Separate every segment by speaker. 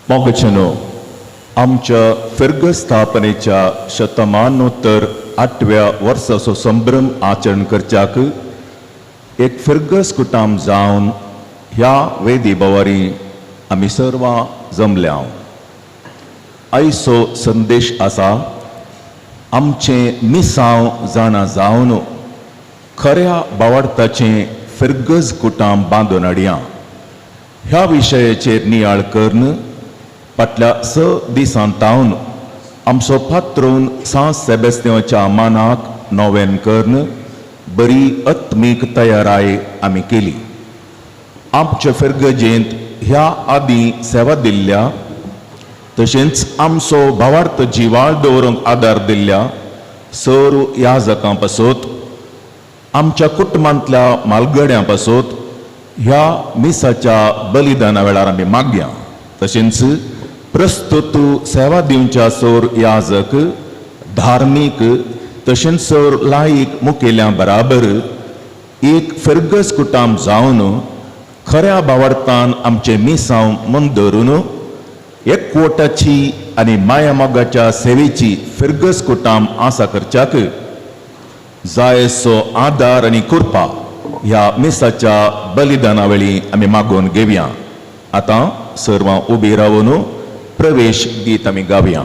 Speaker 1: मोगचनो आमच्या फिरगस स्थापनेच्या शतमानोत्तर 8व्या वर्साचो संभ्रम आचरण करच्याक एक फिरगस कुटाम जावन ह्या वेदी बोवारी आमी सर्वां जमल्या. आयचो संदेश आसा आमचें मिसांव जाणा जावन खऱ्या भावार्थाचें फिरगस कुटाम बांदून हाडया. ह्या विशयाचेर नियाळ करून फाटल्या 6 दिसांतावन आमचो पात्रोन सांत सेबेस्तियांच्या मानाक नोवेन करून बरी आत्मीक तयाराय आमी केली. आमच्या फिरगजेंत ह्या आदीं सेवा दिल्ल्या तशेंच आमचो भावार्थ जिवाळ दवरूंक आदार दिल्ल्या सर्व याजकां पासत आमच्या कुटुंबांतल्या मालगड्यां पासत ह्या मिसाच्या बलिदाना वेळार आमी मागया. तशेंच प्रस्तुत सेवा दिवच्या सोर याजक धार्मीक तशेंच सोर लायक मुखेल्यां बराबर एक फिरगस कुटाम जावन खऱ्या भावार्थान आमचे मिसांव मन धरून एकवटाची आनी माया मोगाच्या सेवेची फिरगस कुटाम आसा करच्याक जायसो आदार आनी कृपा ह्या मिसाच्या बलिदाना वेळी आमी मागून घेवया. आतां सर्वां उबी रावन प्रवेश गीत आमी गावया.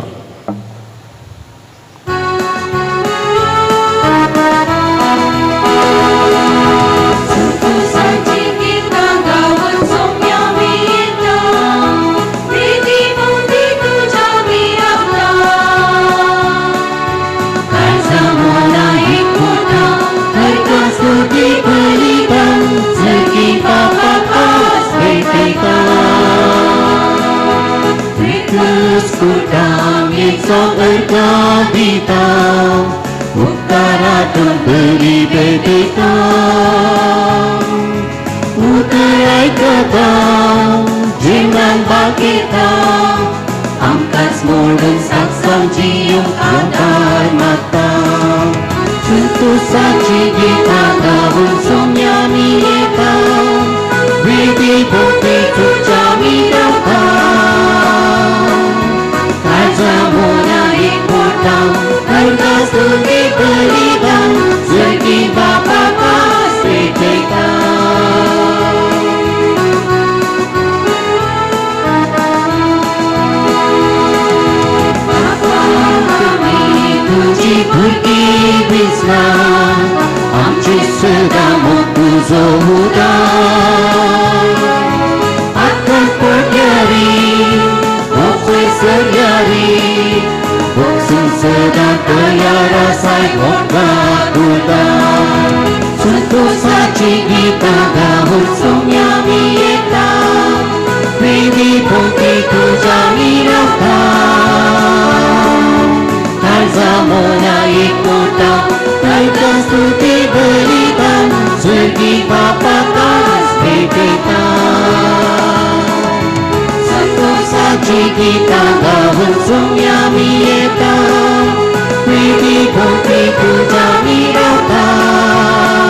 Speaker 2: Ukkaratun beri bedekam Uterai ketam Jinan bakitam Angkat semudun saksam jiung antar matam Sentuh saji kita gabung somnya miyetam Widi bukti tucami datang Kajamuna ikutam Harga studi berikan Segi Bapa kasihkan Bapa kami puji puji bisna Amci sedang mukuzo hudang Akan berdiri Mokwe seriari Boksun sedang tiada sai obat hutang Sentuh saji kita gahul somnya miyetam Bidi pungki kujami datang Tarzamona ikutam Taikkan stuti berikan Segi Bapa kasihkan Sentuh saji kita gahul somnya miyetam Widi bukti kujami datang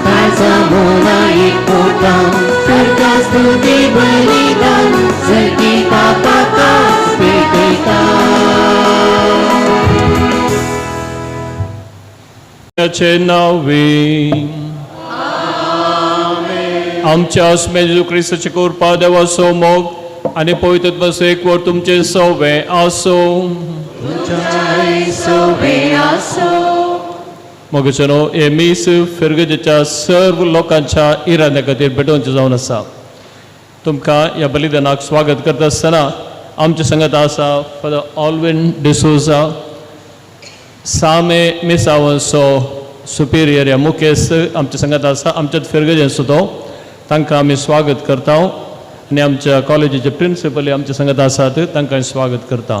Speaker 2: Tarzamona ikutam Sergas studi berikan Segi Bapa kasihkan
Speaker 3: चे नावे आमच्या Jesu ख्रिस्ताची कृपा देवाचो मोग आनी पवित्रत्वाचो एकवट तुमचे सवे आसो. मोगचनो हे मीस फिरगजेच्या सर्व लोकांच्या इराद्या खातीर भेटोवचें जावन आसा. तुमकां ह्या बलिदानाक स्वागत करता आसतना आमचे संगत आसा फादर ऑल्विन डिसोजा सामे मिसावसो सुपिरियर ह्या मुखेस्त आमच्या संगत आसा. आमच्या फिरगजेचो तो तांकां आमी स्वागत करता आनी आमच्या कॉलेजीचे प्रिंसिपल आमच्या संगत आसात तांकां स्वागत करता.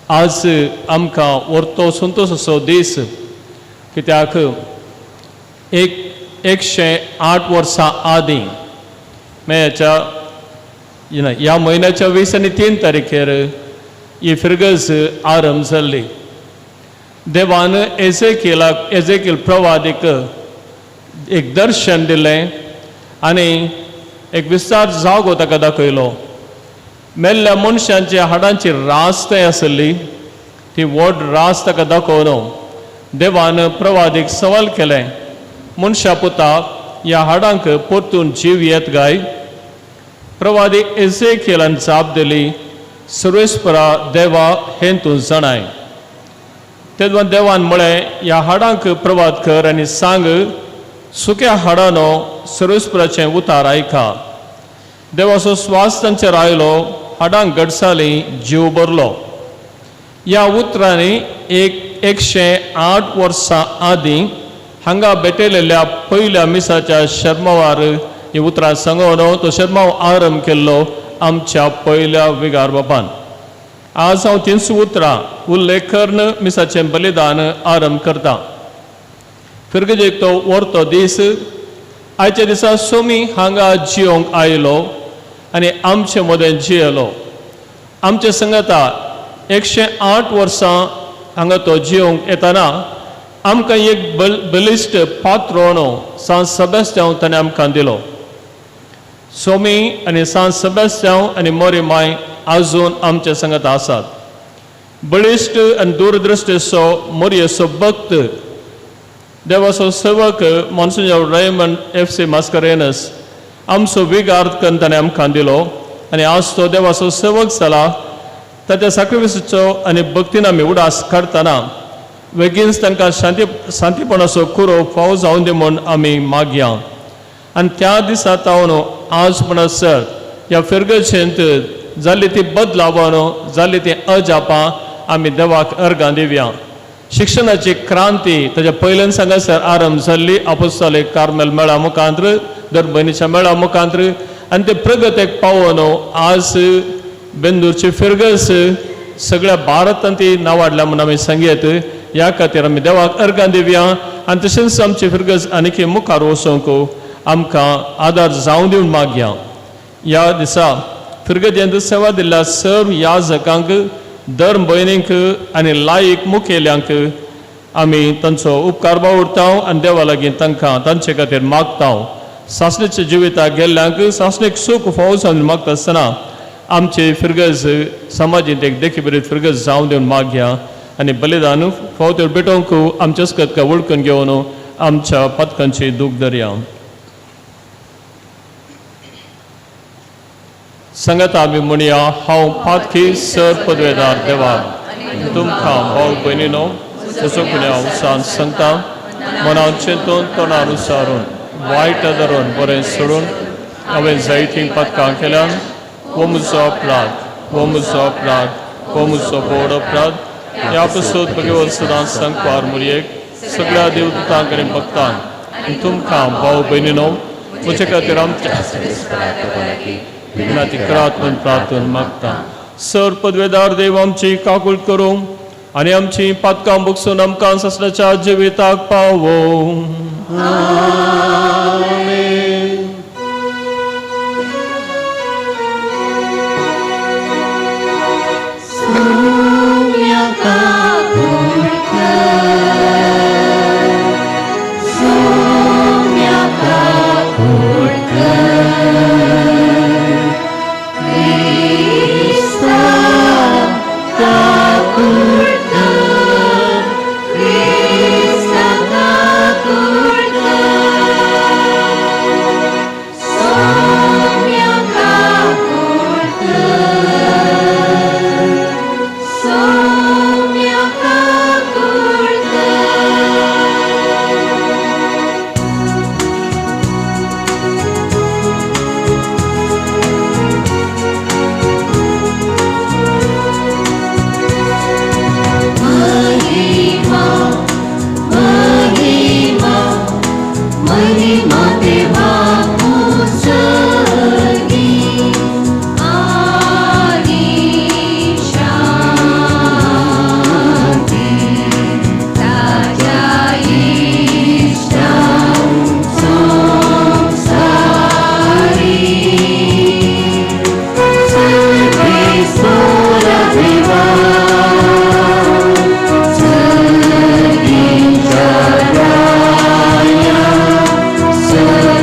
Speaker 3: आज आमकां व्हरतो संतोश असो दीस कित्याक 108 वर्सां आदीं ह्या म्हयन्याच्या 20 आनी 3 तारखेर ही फिरगस आरंभ जाल्ली. देवान एजेकियल प्रवादीक एक दर्शन दिलें आनी एक विस्तार जागो ताका दाखयलो. मेल्ल्या मनशांच्या हाडांची रास थंय आसली. ती व्हड रास ताका दाखोवन देवान प्रवादीक सवाल केलें, मनशा पुता, ह्या हाडांक परतून जीव येत काय? प्रवादी एझेकियेलान जाप दिली, सर्वेस्परा देवा हें तूं जाणाय. तेदवा देवान म्हळें, ह्या हाडांक प्रवाद कर आनी सांग, सुक्या हाडांनो सर्वेस्पराचें उतार आयका. देवाचो स्वास तांचेर आयलो, हाडांक घडसाली, जीव भरलो. ह्या उतरांनी 108 वर्सां आदीं हांगा भेटयलेल्या पयल्या मिसाच्या शर्मावार ही उतरां सांगून तो शर्माव आरंभ केल्लो आमच्या पयल्या विगार बापान. आज हांव तीनसूं उतरां उल्लेख करून मिसाचें बलिदान आरंभ करता. फिरगजेक तो व्हरतो दीस. आयच्या दिसा सोमी हांगा जियोंक आयलो आनी आमचे मदें जियेलो. आमचे संगता 108 वर्सां हांगा तो जियोंक येताना आमकां एक बलिश्ट पात्रोणो सान सेबेस्तांव ताणें आमकां दिलो. सोमी आनी सान सेबेस्तांव आनी मोरी माय आजून आमचे संगत आसात. बळिश्ट आनी दूरदृश्टेचो मोरयेचो भक्त देवाचो सेवक मॉन्सिंजर रेमंड F.C. मास्करेनस आमचो विगार करून ताणें आमकां दिलो आनी आज तो देवाचो सेवक जाला. ताच्या सॅक्रिफिसाचो आनी भक्तीन आमी उडास काडटना बेगीनच तांकां शांतीपणाचो कुरो फावो जावन दी म्हूण आमी मागया. आनी त्या दिसा तावन आज म्हणसर ह्या फिरगजेंत जाल्ली ती बदलावण जाल्ली ती अजापां आमी देवाक अर्गां दिवया. शिक्षणाची क्रांती ताच्या पयल्यान सांगासर आरंभ जाल्ली अपोस्तोलीक कार्मेल मेळा मुखांत्र, दर म्हयन्याच्या मेळा मुखांत्र, आनी ते प्रगतेक पावोन आज बेंदूरची फिरगस सगळ्या भारतांत ती नांवाडल्या म्हणून आमी सांगयत. ह्या खातीर आमी देवाक अर्गां दिवया आनी तशेंच आमची फिरगस आनीक मुखार वचोंक आमकां आदार जावं दिवन मागया. ह्या दिसा फिरगजेंत सेवा दिल्ल्या सर्व याजकांक, धर्म भयणींक आनी लायक मुखेल्यांक आमी तांचो उपकार बावुरता आनी देवा लागीं तांकां तांचे खातीर मागता. सासणेच्या जिविताक गेल्ल्यांक सासणेक सूख फावो जावन मागता आसतना आमची फिरगज समाजींत एक देखी बरी फिरगज जावं दिवन मागया आनी बलिदान फावतेर भेटोवंक आमच्याच कतका वळखून घेवन आमच्या पथकांची दूख धरया. संगता आमी म्हणया, हांव पातकी सर पदवेदार देवा तुमकां भाव भयणीनो जसो कोणी हांव सांग सांगता, मनांत चिंतून तोंडार उसारून वायट धरून बरें सोडून हांवें जायतीं पथकां केल्यान हो म्हजो अपराध, हो म्हजो अपराध, हो म्हजो व्हड अपराध. ह्या पासून भगवंत सदांच सांगपार मुरयेक सगळ्या देवदूतांक आनी भक्तांक तुमकां भाव भयणीनो म्हजे खातीर आमच्या विनंती करात म्हूण प्रार्थना मागता. सर पदवेदार देव आमची काकूळ करूं आनी आमची पातकां बुकसून आमकां ससण्याच्या जिविताक पावो.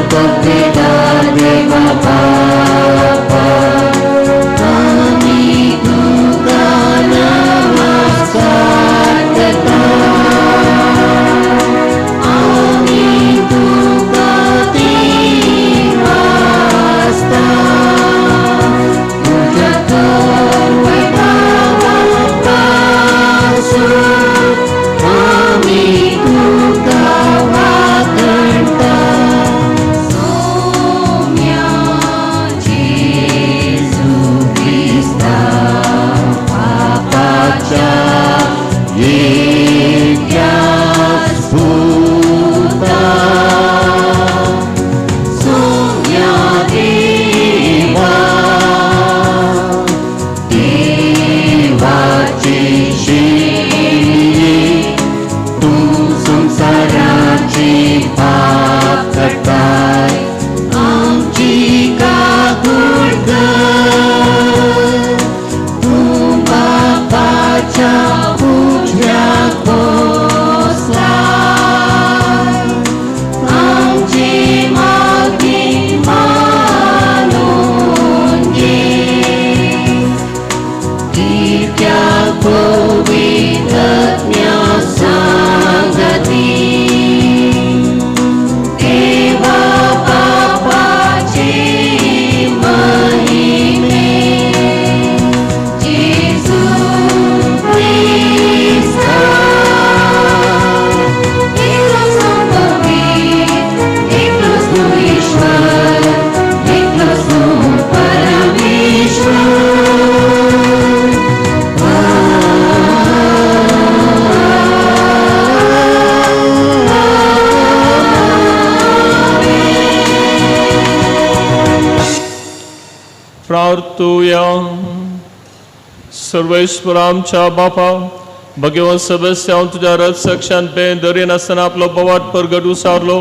Speaker 2: Pagdedar
Speaker 3: प्रार्थूया. सर्वेश्वर आमच्या बापा, भगवंत सदस्य हांव तुज्या रथ सक्षान पे दरेन आसतना आपलो बोवाट परगट उसारलो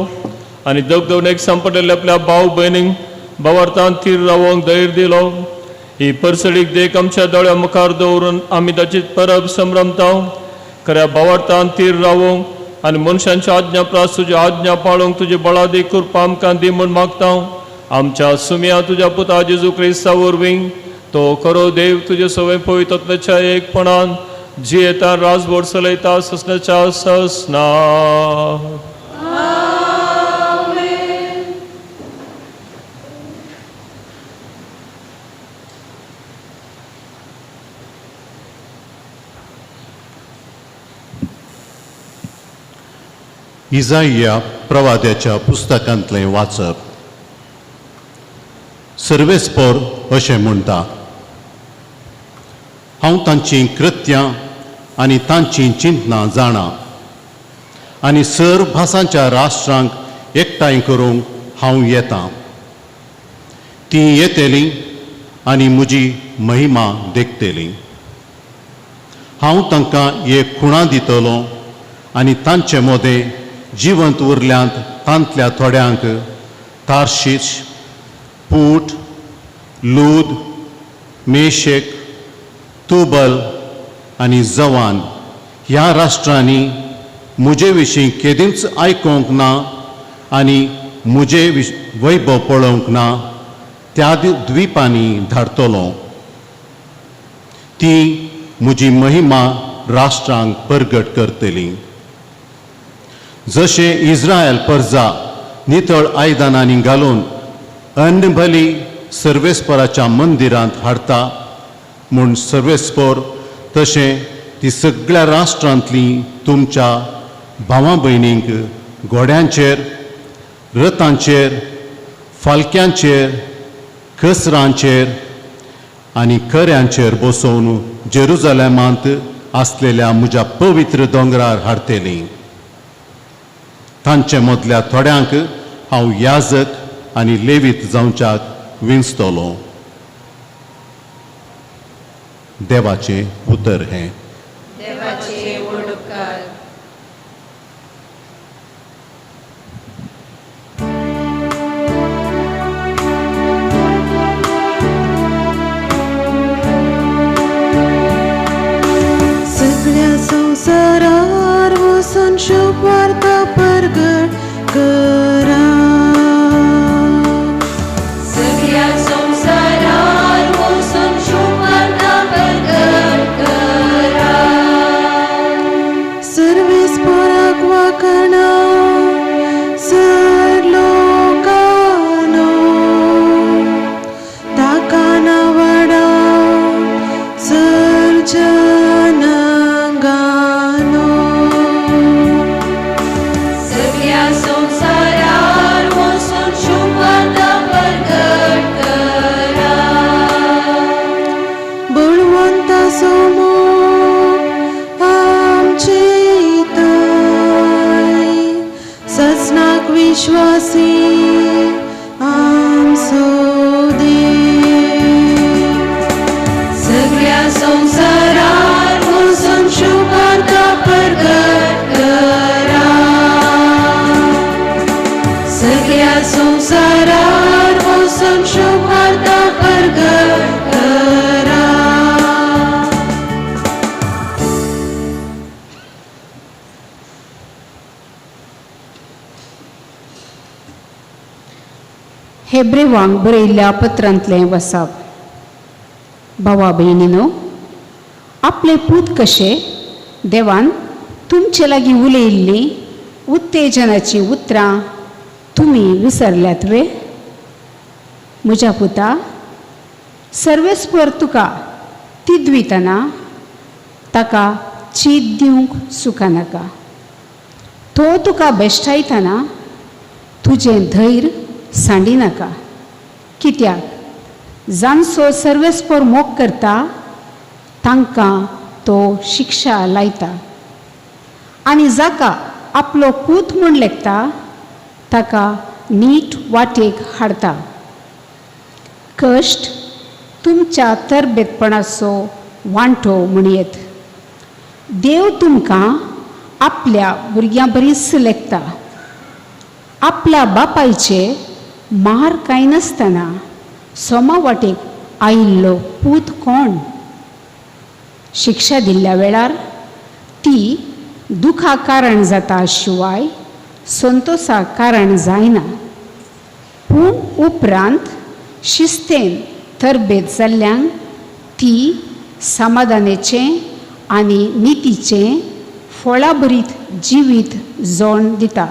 Speaker 3: आनी दगदगणेक सांपडलेल्या आपल्या भाव भयणींक बोवार्थान थीर रावोंक धैर्य दिलो. ही परसडीक देख आमच्या दोळ्या मुखार दवरून आमी ताची परब संभ्रमता. खऱ्या बोवार्थान थीर रावोंक आनी मनशांच्या आज्ञा प्रास तुजी आज्ञा पाळोवंक तुजी बळादी कृपा आमकां दी म्हूण मागता. आमच्या सुम्या तुज्या पुता जेजू क्रिस्ता वरवीं तो खरो देव तुजे सवय पवित्रत्वाच्या एकपणान जियेता राजभर चलयता ससनाच्या ससना.
Speaker 4: इजाइया प्रवाद्याच्या पुस्तकांतलें वाचप. सर्वेस्पर अशें म्हणटा, हांव तांचीं कृत्यां आनी तांचीं चिंतनां जाणा आनी सर भासांच्या राष्ट्रांक एकठांय करूंक हांव येतां. तीं येतेलीं आनी म्हजी महिमा देखतेलीं. हांव तांकां एक खुणां दितलों आनी तांचे मोदें जिवंत उरल्यांत तांतल्या थोड्यांक तार्शीश, पूट, लूद, मेशेक, तुबल आनी जवान ह्या राष्ट्रांनी म्हजे विशीं केदींच आयकोंक ना आनी म्हजे वैभव पळोवंक ना त्या द्विपांनी धाडटलों. ती म्हजी महिमा राष्ट्रांक परगट करतली. जशे इस्रायल परजा नितळ आयदनांनी घालून अन्नबली सर्वेस्पराच्या मंदिरांत हाडटा म्हूण सर्वेस्पर, तशें ती सगळ्या राष्ट्रांतलीं तुमच्या भावां भयणींक घोड्यांचेर, रथांचेर, फालक्यांचेर, कसरांचेर आनी खऱ्यांचेर बसोवन जेरुजलेमांत आसलेल्या म्हज्या पवित्र दोंगरार हाडटलीं. तांचे मदल्या थोड्यांक हांव याजक आनी लेवीत जावच्याक विंचतलों. देवाचें उतर हें.
Speaker 2: देवाचे वडकार.
Speaker 5: सगळ्या संवसारार वचून शुभ वार्ता परगट करा.
Speaker 2: सगळ्या संवसारार वचून शुभ वार्ता परगट करा.
Speaker 5: सर्वेस्पराक वाखाणा सर लोकांनो, ताका नावाडा सर जनांगानो.
Speaker 2: सगळ्या संवसारार वचून शुभ वार्ता परगट करा.
Speaker 5: बळवंता समोर आमचे इताय, सजनाक विश्वासी आमचो देव.
Speaker 2: सगळ्या संवसारार वचून शुभ वार्ता परगट करा. सगळ्या संवसारार वचून शुभ वार्ता परगट करा.
Speaker 6: हेब्रेवांक बरयल्ल्या पत्रांतलें वचप. भावा भयणीनो, आपले पूत कशे देवान तुमचे लागीं उलयिल्लीं उत्तेजनाची उतरां तुमी विसरल्यात वे. म्हज्या पुता, सर्वेस्पर तुका तिदवितना ताका चीत दिवंक सुखानाका. तो तुका बेश्टायतना तुजें धैर्य सांडिनाका. कित्याक जांचो सर्वेस्पर मोग करता तांकां तो शिक्षा लायता आनी जाका आपलो पूत म्हूण लेखता ताका नीट वाटेक हाडटा. कश्ट तुमच्या तरबेतपणाचो वांटो म्हणयेत. देव तुमकां आपल्या भुरग्यां बरीच लेखता. आपल्या बापायचे मार कांय नासतना सोमा वाटेक आयिल्लो पूत कोण? शिक्षा दिल्ल्या वेळार ती दुखा कारण जाता शिवाय संतोषा कारण जायना. पूण उपरांत शिस्तेन तरबेत जाल्ल्यांक ती समाधानाचें आनी नितीचें फळां भरीत जिवीत जोड दिता.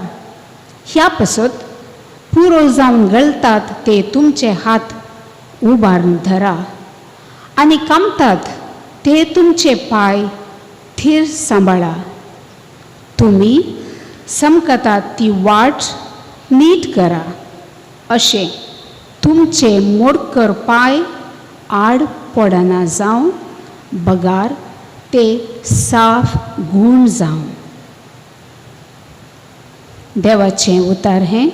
Speaker 6: ह्या पासत पुरो जावन गळटात ते तुमचे हात उबारून धरा आनी कामतात ते तुमचे पाय थीर सांबाळा. तुमी समकतात ती वाट नीट करा. अशें तुमचे मोडकर पाय आड पडना जावं बगार ते साफ गूण जावं. देवाचें उतार हें.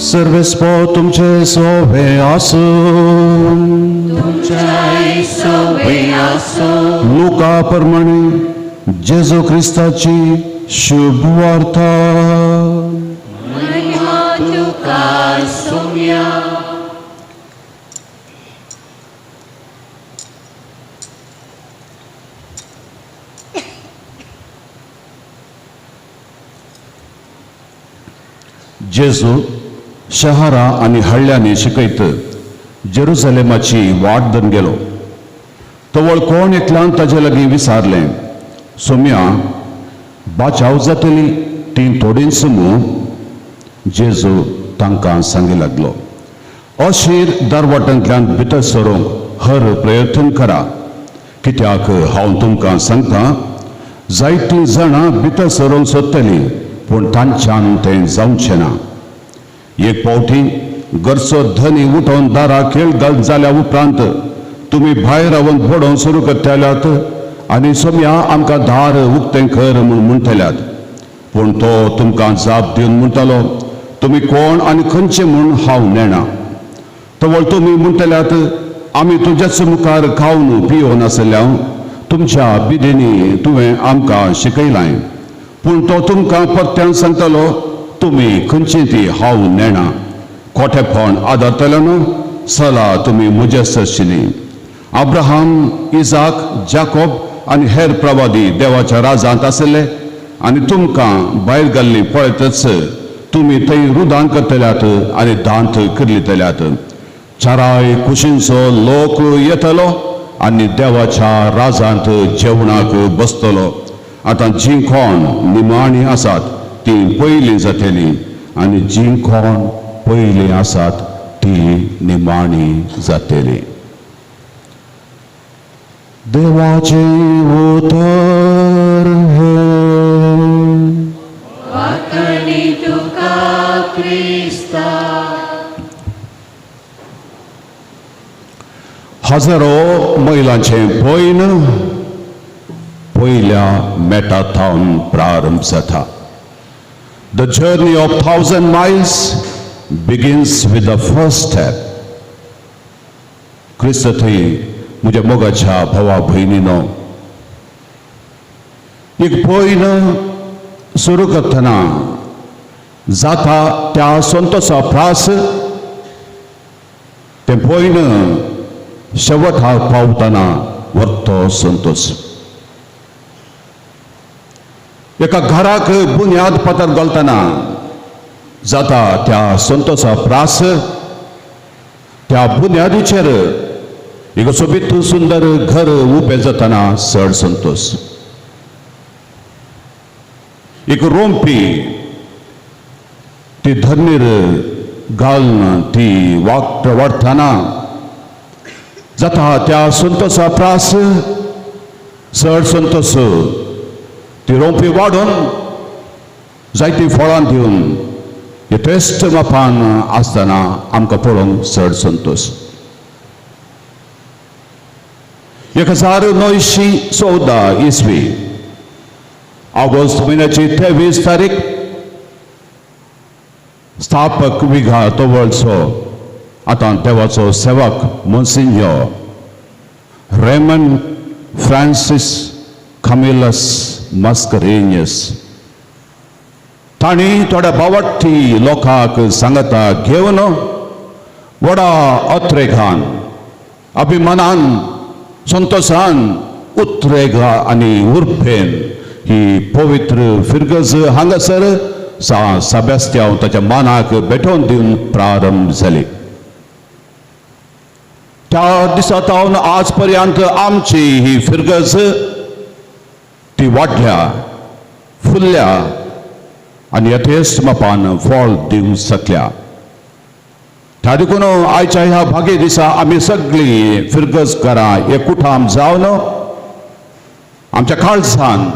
Speaker 4: सर्वेस्पो तुमचे सोवे आसून लुका प्रमाणे जेजू ख्रिस्ताची शुभ वार्ता. जेजू शहरा आनी हळ्यांनी शिकयत जेरुसलेमाची वाट धरून गेलो. तवळ कोण एकल्यान ताचे लागीं विचारलें, सोम्या बाचाव जातली ती थोडींच मू? जेजू तांकां सांगी लागलो, अशीर दारवाटांतल्यान भितर सरूंक हर प्रयत्न करा, कित्याक हांव तुमकां सांगतां जायतीं जाणां भितर सरूंक सोदतलीं पूण तांच्यान तें जावचें ना. एक पावटी घरचो धनी उठोवन दारा खेळ घाल जाल्या उपरांत तुमी भायर रावन फोडोवंक सुरू करतल्यात आनी सोम्या आमकां दार उक्तें कर म्हूण म्हणटल्यात. पूण तो तुमकां जाप दिवन म्हणटलो, तुमी कोण आनी खंयचे म्हूण हांव नेना. तवळ तुमी म्हणटल्यात, आमी तुज्याच मुखार खावन पियोन आसल्यां तुमच्या बिदेनी तुवें आमकां शिकयलां. पूण तो तुमकां परत्यान सांगतलो, तुमी खंयची ती हांव नेना. खोटेपण आदारतले न्हू, चला तुमी म्हजेच आशिल्लीं. अब्राहम, इजाक, जाकोब आनी हेर प्रवादी देवाच्या राजांत आसले आनी तुमकां भायर घाल्लीं पळयतच तुमी थंय रुदान करतल्यात आनी दांत करलितल्यात. चाराय कुशींचो लोक येतलो आनी देवाच्या राजांत जेवणाक बसतलो. आतां जीं कोण निमाणी आसात ती पयलीं जातली आनी जीं कोण पयलीं आसात ती निमाणी जातली. देवाचे उतर हजारो मैलांचे पैन पयल्या मेटाथॉन प्रारंभ जाता. The journey of 1,000 miles begins with the first step. क्रिस्त थंय म्हज्या मोगाच्या भावा भयणीनो, एक पैन सुरू करतना जाता त्या संतोषा प्रास ते पयन शेवटाक पावतना वर्तो संतोष. एका घराक बुन्याद पतर घालतना जाता त्या संतोषा प्रास त्या बुन्यादीचेर एक सोबीत सुंदर घर उबें जातना चड संतोष. एक रोंपी ती धरणीर घालून ती वाडटना जाता त्या संतोषा प्रास चड संतोष. ती रोंपी वाडून जायती फळां दिवन यथेश्ट मापान आसतना आमकां पळोवंक चड संतोष. 1914 इसवी ऑगस्ट म्हयन्याची 23 तारीख स्थापक विघा तवळचो आतां देवाचो सेवक मोन्सिन्योर रेमंड फ्रांसीस कामिलस मास्करेनियस तांणी थोड्या बावट्टी लोकांक सांगता घेवन व्हडा उद्रेगान अभिमानान संतोषान उद्रेगा आनी उर्फेन ही पवित्र फिरगज हांगासर सेबास्त्यांव ताच्या मानाक भेटोवन दिवन प्रारंभ जाली. त्या दिसांतावन आज पर्यंत आमची ही फिरगज ती वाडल्या फुलल्या आनी यथेश्ट मापान फळ दिवंक शकल्या. त्या देखून आयच्या ह्या भागे दिसा आमी सगळीं फिरगजकारां एकठाम जावन आमच्या काळजान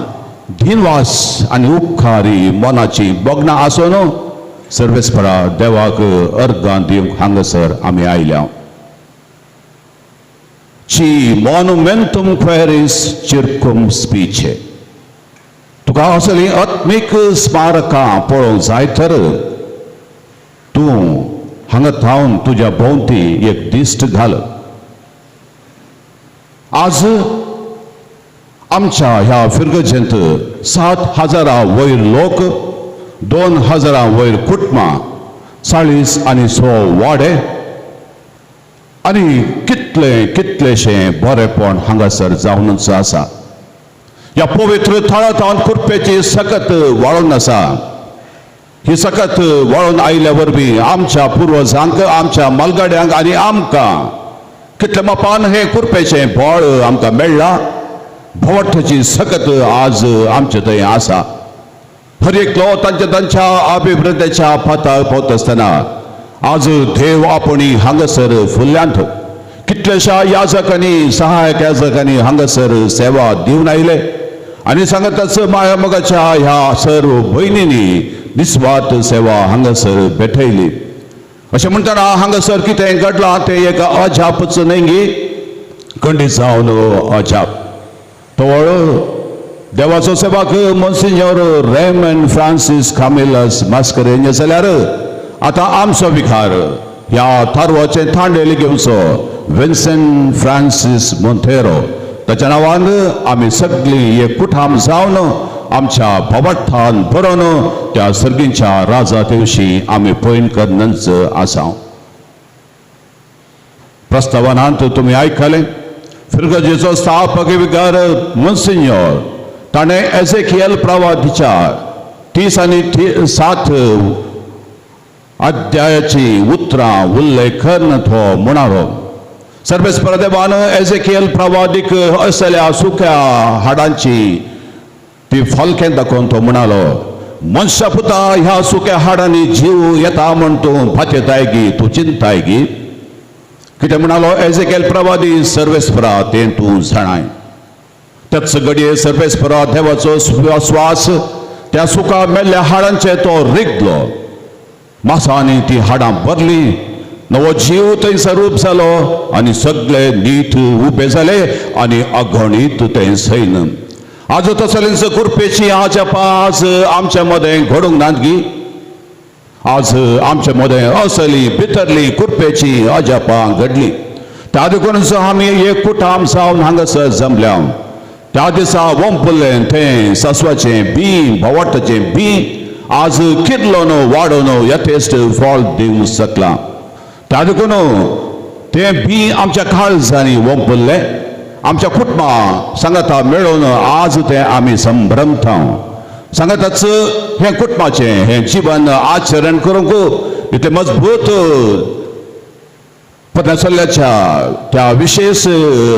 Speaker 4: दिनवास आनी उपकारी मनाची बगनां आसून सर्वेस्परा देवाक अर्गां दिवंक हांगासर आमी आयल्या. ची मॉन्युमेंटम क्वेरीस चिरकुम स्पीचे तुका असली आत्मीक स्मारकां पळोवंक जाय तर तूं हांगा थावन तुज्या भोंवती एक दिश्ट घाल. आज आमच्या ह्या फिरगजेंत 7,000 वयर लोक 2,000 वयर कुटुंबां 40 आनी 100 वाडे आनी कितलेशें बरेपण हांगासर जावनूच आसा. ह्या पवित्र थळांत कुरपेची सकत वाळून आसा. ही सकत वाळून आयल्या वरवीं आमच्या पुर्वजांक आमच्या मालगाड्यांक आनी आमकां कितले मापान हे कुरपेचें बळ आमकां मेळ्ळां. भवट्टाची सकत आज आमचे थंय आसा. हर एकलो तांच्या अभिवृद्धीच्या पथार पावता आसतना आज देव आपणी हांगासर फुल्ल्यांत कितलेशा याजकांनी सहायक याजकांनी हांगासर सेवा दिवन आयले आनी सांगताच माया मोगाच्या ह्या सर्व भयणींनी निस्वार्थ सेवा हांगासर भेटयली. अशें म्हणटना हांगासर कितें घडलां तें एक अजापच न्ही खंडीत जावन अजाप. तवळ देवाचो सेवक मोन्सिन्योर रेमंड फ्रांसीस कामिलस मास्करेनियस जाल्यार आतां आमचो विकार ह्या थारवाचे थांडेली घेवचो विन्सेंट फ्रांसीस मोंतेरो ताच्या नांवान आमी सगळीं एकठाम जावन आमच्या भवट्टान बरोवन त्या सर्गींच्या राजा दिवशी आमी पयन करनच आसा. प्रस्तावनांत तुमी आयकलें फिरगजेचो स्थापक विकार मोन्सिन्योर ताणें एझेकिएल प्रवादीच्या 30 आनी 7 अध्यायाची उतरां उल्लेख करन तो म्हणालो. सर्वेस्परा देवान एझेकिएल प्रवादीक असल्या सुक्या हाडांची ती फलकें दाखोवन तो म्हणालो मनशा पुता ह्या सुक्या हाडांनी जीव येता म्हण तूं भाचयताय गी तूं चिंताय गी. कितें म्हणालो एझेकिएल प्रवादी सर्वेस्परा तें तूं जाणाय. त्याच घडये सर्वेस्परा देवाचो श्वास त्या सुका मेल्ल्या हाडांचे तो रिगलो. मासांनी ती हाडां भरली. नवो जीव थंयसर रूप जालो आनी सगळे नीट उबे जाले आनी अगणीत तें सैन. आज तसलीच कुरपेची आज आमच्या मदें घडोवंक नात गी. आज आमच्या मदें असली भितरली कुरपेची अजापां घडली. त्या देखूनच आमी एकठाम जावन हांगासर जमल्या. त्या दिसा वंपुल्लें तें सासवाचें बी भवट्टाचें बी आज कितलोन वाडोन यथेस्ट फॉल दिवंक शकला. त्या देखून ते बी आमच्या काळजांनी ओंपले, आमच्या कुटुंबा सांगाता मेळून आज ते आमी संभ्रमता. सांगाताच हे कुटुंबाचे हे जीवन आचरण करूंक इतले मजबूत पतसल्याच्या त्या विशेष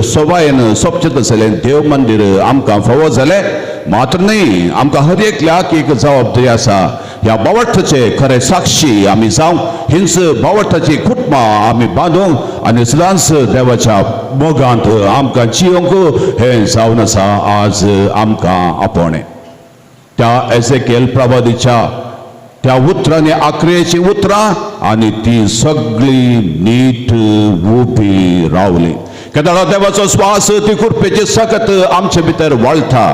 Speaker 4: सोबायेन सोपचेत आसले देव मंदिर आमकां फावो जाले. मात्र न्ही, आमकां हर एकल्याक एक जबाबदारी आसा. ह्या बावर्थाचे खरे साक्षी आमी जावं, हिंच बावर्थाची कुटुंबां आमी बांदूंक आनी सदांच देवाच्या मोगांत आमकां जियोंक हे जावन आसा आज आमकां आपणे. त्या एसेकेल प्रवादीच्या त्या उतरांनी आखरेची उतरां आनी ती सगळी नीट उबी रावली. केदार देवाचो स्वास ती कुरपेची सकत आमचे भितर वळटा,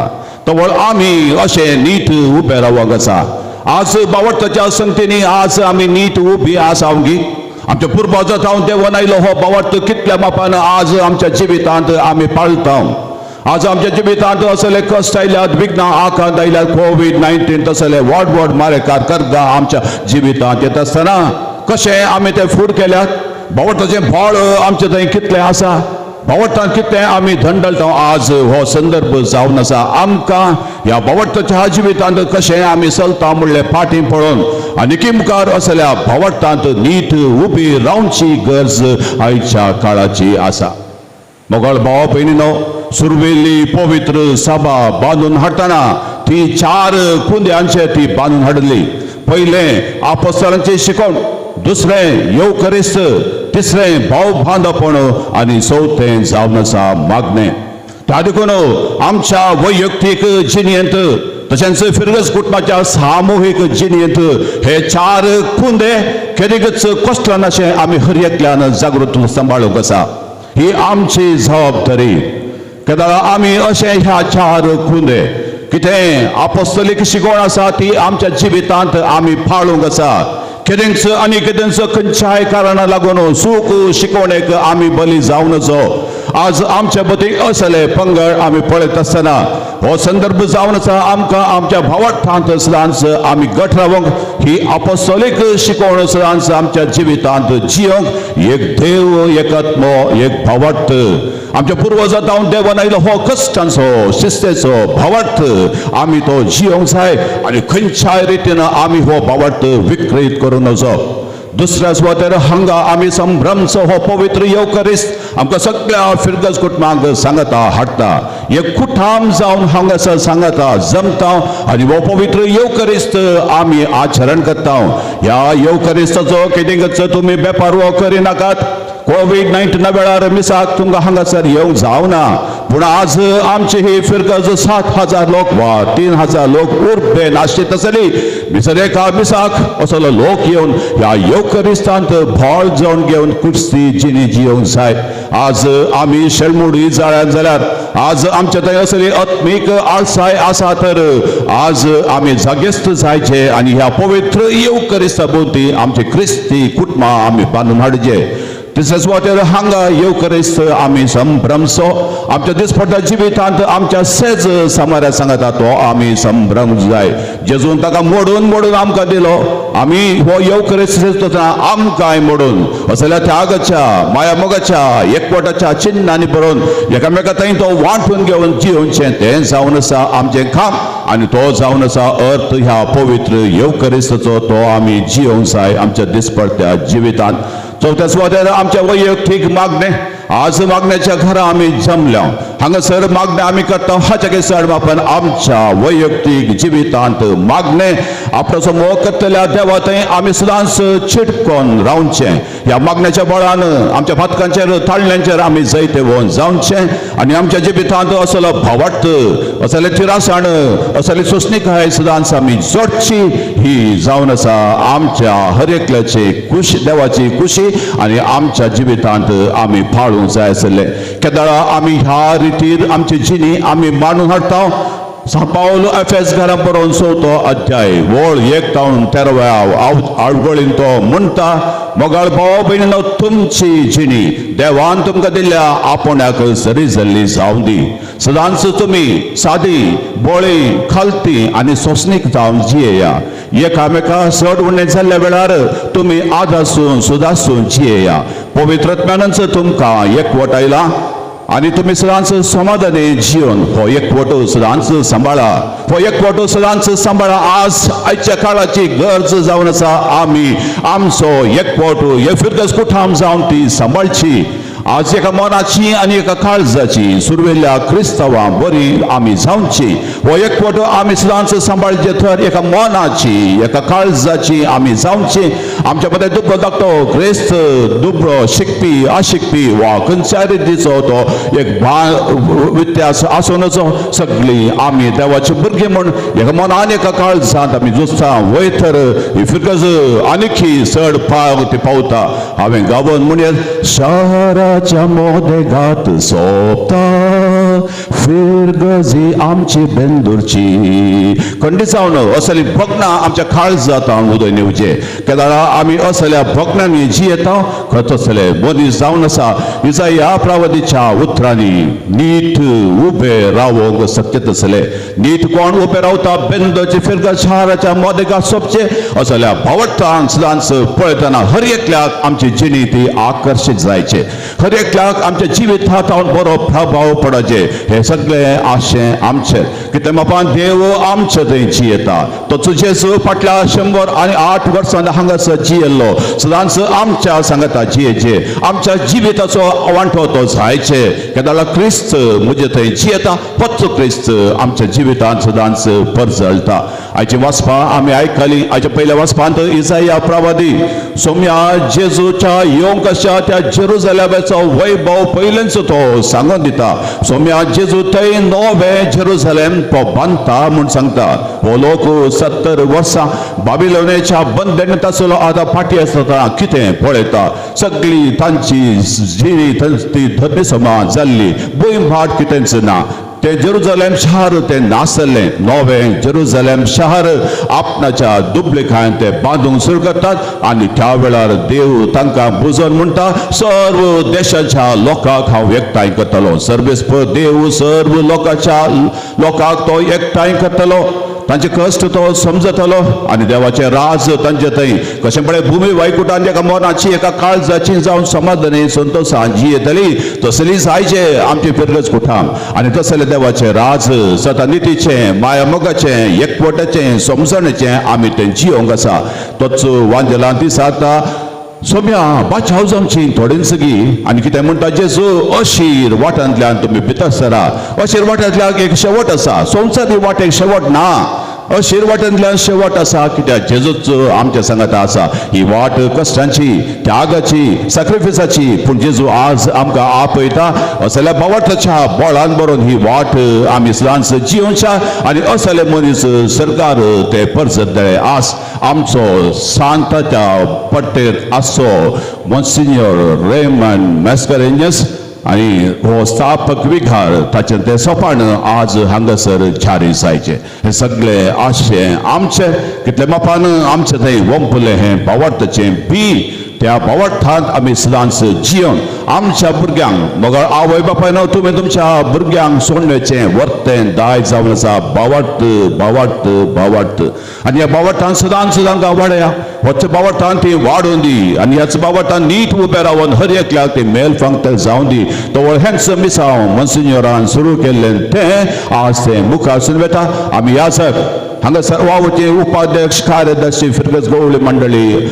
Speaker 4: तवळ आमी अशे नीट उबे रावंक आसा. आज बावर्थाच्या संगतींनी आज आमी नीट उबी आसावंगी. आमच्या पुर्वजांत हांव देवान आयलो हो बावर्थ कितल्या मापान आज आमच्या जिवितांत आमी पाळटा. आज आमच्या जिवितांत असले कश्ट आयल्यात, विघ्नां आकांत आयल्यात, कोविड-19 तसले व्हड मारेकार कर्गां आमच्या जिवितांत येता आसतना कशें आमी ते फूड केल्यात. बावर्थाचें फळ आमचे थंय कितलें आसा, बावर्थांत कितलें आमी धंडलता. आज हो संदर्भ जावन आसा आमकां ह्या बावर्थाच्या जिवितांत कशें आमी चलता म्हणलें फाटीं पळोवन आनी मुखार असल्या बावर्थांत नीट उबी रावची गरज आयच्या काळाची आसा. मोगळ भाव भयणीनो, सुरवेली पवित्र सभा बांदून हाडटाना ती 4 कुंद्यांचे ती बांदून हाडली. पयलें आपोस्तलांचें शिकवण, दुसरें येवकरिस्त, तिसरें भाव बांदपण आनी चवथें जावन आसा मागणें. त्या देखून आमच्या वैयक्तीक जिणेंत तशेंच फिरगस कुटुंबाच्या सामुहीक जिणेंत हे 4 कुंदे केदीगच कश्टान अशें आमी हर एकल्यान जागृत सांबाळूंक आसा. ही आमची जबाबदारी. केदार आमी अशे ह्या 4 कुंदे कितें आपोस्तलीक शिकवण आसा ती आमच्या जिवितांत आमी पाळूंक आसा. केदेंच आनी केदेंच खंयच्याय कारणाक लागून सूख शिकवणेक आमी बली जावन नजो. आज आमच्या मदीं असले पंगड आमी पळयत आसतना हो संदर्भ जावन आसा आमकां आमच्या भावार्थांत सदांच आमी घट रावंक, ही आपोस्तलीक शिकवण सदांच आमच्या जिवितांत जियोंक. एक देव, एक आत्मो, एक भावार्थ. आमच्या पुर्वजांत हांव देवान आयलो हो कश्टांचो शिस्तेचो भावार्थ आमी तो जियोंक जाय आनी खंयच्याय रितीन आमी हो भावार्थ विकृत करूं नजो. दुसऱ्या सुवातेर हांगा आमी संभ्रमचो हो पवित्र येवकरिस्त आमकां सगळ्या फिरगस कुटुंबांक सांगता हाडटा. एक कुटाम जावन हांगासर सांगता जमता आनी हो पवित्र येवकरिस्त आमी आचरण करता. ह्या येवकरिस्ताचो कितेंच तुमी बेपारवो करिनाकात. कोविड-19 वेळार मिसाक तुमकां हांगासर येवंक जावना, पूण आज आमची ही फिरगस 7,000 लोक वा 3,000 लोक उर्बे नाशित आसली. मिसर एका मिसाक असलो लोक येवन ह्या येवकरिस्तांत भोळ जावन घेवन कुस्ती जिणी जियोंक जाय. आज आमी शेळमुडी जाळ्यात जाल्यार आज आमच्या थंय असली आत्मीक आळसाय आसा तर आज आमी जागेस्त जायचे आनी ह्या पवित्र येवकरिस्ता भोवती आमचे क्रिस्ती कुटुंबां आमी बांदून हाडचे. तिसऱ्या सुवातेर हांगा येवकरिस्त आमी संभ्रमचो आमच्या दिसपट्ट्या जिवितांत आमच्या सेज समाऱ्या सांगता तो आमी संभ्रम जाय. जेजून ताका मोडून आमकां दिलो. आमी हो येवकरिस्त आमकांय मोडून असल्या त्यागाच्या माया मोगाच्या एकवटाच्या चिन्हांनी बरोवन एकामेका थंय तो वांटून घेवन जियोवचें तें जावन आसा आमचें काम. आनी तो जावन आसा अर्थ ह्या पवित्र येवकरिस्ताचो तो आमी जियोवंक जाय आमच्या दिसपट्ट्या जिवितांत. चौथ्या सुवातेर आमच्या वैयक्तीक मागणे. आज मागण्याच्या घरा आमी जमल्या. हांगासर मागणे आमी करता हाच्या केसर मापन आमच्या वैयक्तीक जिवितांत मागणे आपणाचो मोग करतल्या देवा थंय आमी सदांच चिटकोन रावचें. ह्या मागण्याच्या बळान आमच्या फातकांचेर ताळण्यांचेर आमी जैते वोन जावचें आनी आमच्या जिवितांत असलो भावार्थ, असले तिरासाण, असली सोसणीकाय सदांच आमी जोडची. ही जावन आसा आमच्या हर एकल्याची खुशी, देवाची खुशी आनी आमच्या जिवितांत आमी पाळूंक जाय आसले. केदार आमी ह्या रितीर आमची जिणी आमी मांडून हाडटा. पावलो एफेस घरा बरोवन 4थो अध्याय वळ 1 तावन 13 आवगळीन तो म्हणटा मोगाळ भाव भयणीनो तुमची जिणी देवान तुमकां दिल्ल्या आपोण्याक सरी जाल्ली जावं दी सदांच तुमी सादी बोळी खालती आनी सोसणीक जावन जियेया एकामेका चड उणें जाल्ल्या वेळार तुमी आदासून सुदासून जियेया पवित्रत्म्यानच तुमकां एकवट आयला आणि तुम्ही सदांच समाधानी जीवन हो एकवटो सदांच सांबाळा हो एकवटो सदांच सांबाळा आज आजच्या काळाची गरज जावन आसा आमी आमचो एकवटो हे फिरगस कुठाम जावन ती सांबाळची आज एका मनाची आणि एका काळजाची सुरवेल्या क्रिस्तांवां बरी आमी जावची हो एकवटो आमी सदांच सांबाळचे तर एका मनाची एका काळजाची आमी जावची आमच्या मध्ये दुःख धाकटो क्रिस्त दुबळो शिकपी अशिकपी वा खंयच्याय रितीचो तो एक व्यत्यास आसूनचो सगळी आमी देवाची भुरगीं म्हूण एका मनान एका काळजांत आमी जुस्ता वयतर ही फिरगज आनीक चड ती पावता हांवें गांवन म्हणत शहराच्या मोदेगात सोंपता फिरगजी आमची बेंदूरची खंडीत जावन असली भोगणां आमच्या काळजांत उदय येवचे केदारा आमी असल्या भोगणांनी जियेता खत असले मनीस जावन आसा इसाया प्रवादीच्या उतरांनी नीट उबे रावंक सत्यत असले नीट कोण उबे रावता बेंदूरची फिरगज शहराच्या मोदेगात सोंपचे असल्या भावटांक सदांच पळयतना हर एकल्याक आमची जिणी ती आकर्शीत जायचे हर एकल्याक आमच्या जिवितांत बरो प्रभाव पडचे हे सगळे आशे आमचे कित्याक बापान देव आमचे थंय जियेता तो जेजू फाटल्या 108 वर्सां हांगासर जियेल्लो सदांच आमच्या सांगता जियेचे आमच्या जिविताचो वांटो तो जायचे केदार क्रिस्त म्हजे थंय जियेता होच क्रिस्त आमच्या जिवितांत सदांच परजळटा आयची वाचपां आमी आयकली आयच्या पयल्या वाचपांत इसाया प्रवादी सोम्या जेजूच्या येवंक आसा त्या जेरुसलेमाचो वैभव पयलेंच तो सांगून दिता सोम्या जेजू थंय नवे जेरुसलेम तो बांदता म्हूण सांगता हो लोक 70 वर्सां बाबिलोनाच्या बंदनेंत आसलो आतां फाटी आसतना कितें पळयता सगळी तांची जिणी ती धर्मी समाज जाल्ली भुंयभाट कितेंच ना ते जेरुसलेम शहर ते नासले नवे जेरुसलेम शहर आपणाच्या दुबळेखांत ते बांदूंक सुरू करतात आणि त्या वेळार देव तांकां बुजोवन म्हणटा सर्व देशाच्या लोकांक हांव एकठांय करतलो सर्वेस्पर देव सर्व लोकांक तो एकठांय करतलो तांचे कश्ट तो समजतलो आणि देवाचे राज तांचे थंय कशें पळय भुमी वैकुंठांत एका मनाची एका काळजाची जावन समाधानी संतोशान जियेतली तसली जायचे आमची फिरगज कुठाम आणि तसले देवाचे राज सता नितीचे माया मोगाचे एकवटाचे समजणेचे आमी ते जियोंक आसा तोच वांजेलांत दिसाता सोम्या बाचाव जावची थोडीं सगळी आनी कितें म्हणटा जेजू अशीर वाटांतल्यान तुमी भितर सरा अशीर वाटांतल्यान एक शेवट आसा संवसारी वाटेक शेवट ना अशीर वाटांतल्यान शेवट आसा कित्याक जेजूच आमच्या सांगात आसा ही वाट कश्टांची त्यागाची सॅक्रिफिसाची पूण जेजू आज आमकां आपयता असल्या भावार्थाच्या बोळान बरोवन ही वाट आमी सदांच जियोवच्या आनी असले मनीस सरकार ते परजतले आस आमचो सांताच्या पट्टेर आसचो मॉन्सिन्योर रेमंड मॅस्करेन्यस आणि हो स्थापक विघार ताचे ते सोपान आज हांगासर जारी जायचे हे सगळे आशे आमचे कितले मापान आमचे थंय वंपले हे भावार्थाचे बी त्या भावार्थांत आमी सदांच जियोन आमच्या भुरग्यांक मग आवय बापायनो तुमी तुमच्या भुरग्यांक सोडण्याचें वर्तें दाय जावन आसा भावार्थ भावार्थ भावार्थ आनी ह्या भावार्थांत सदांच तांकां वाडया होच भावार्थांत ती वाडोवन दी आनी ह्याच भावार्थांत नीट उबे रावन हर एकल्याक ते मेल फांगत जावन दी तो हेंच मिसांव मॉन्सिन्योरान सुरू केल्लें तें आज ते मुखार सुनवेता आमी यासक हांगा सर्वांचे उपाध्यक्ष कार्यदर्शी फिरगज गवळी मंडळी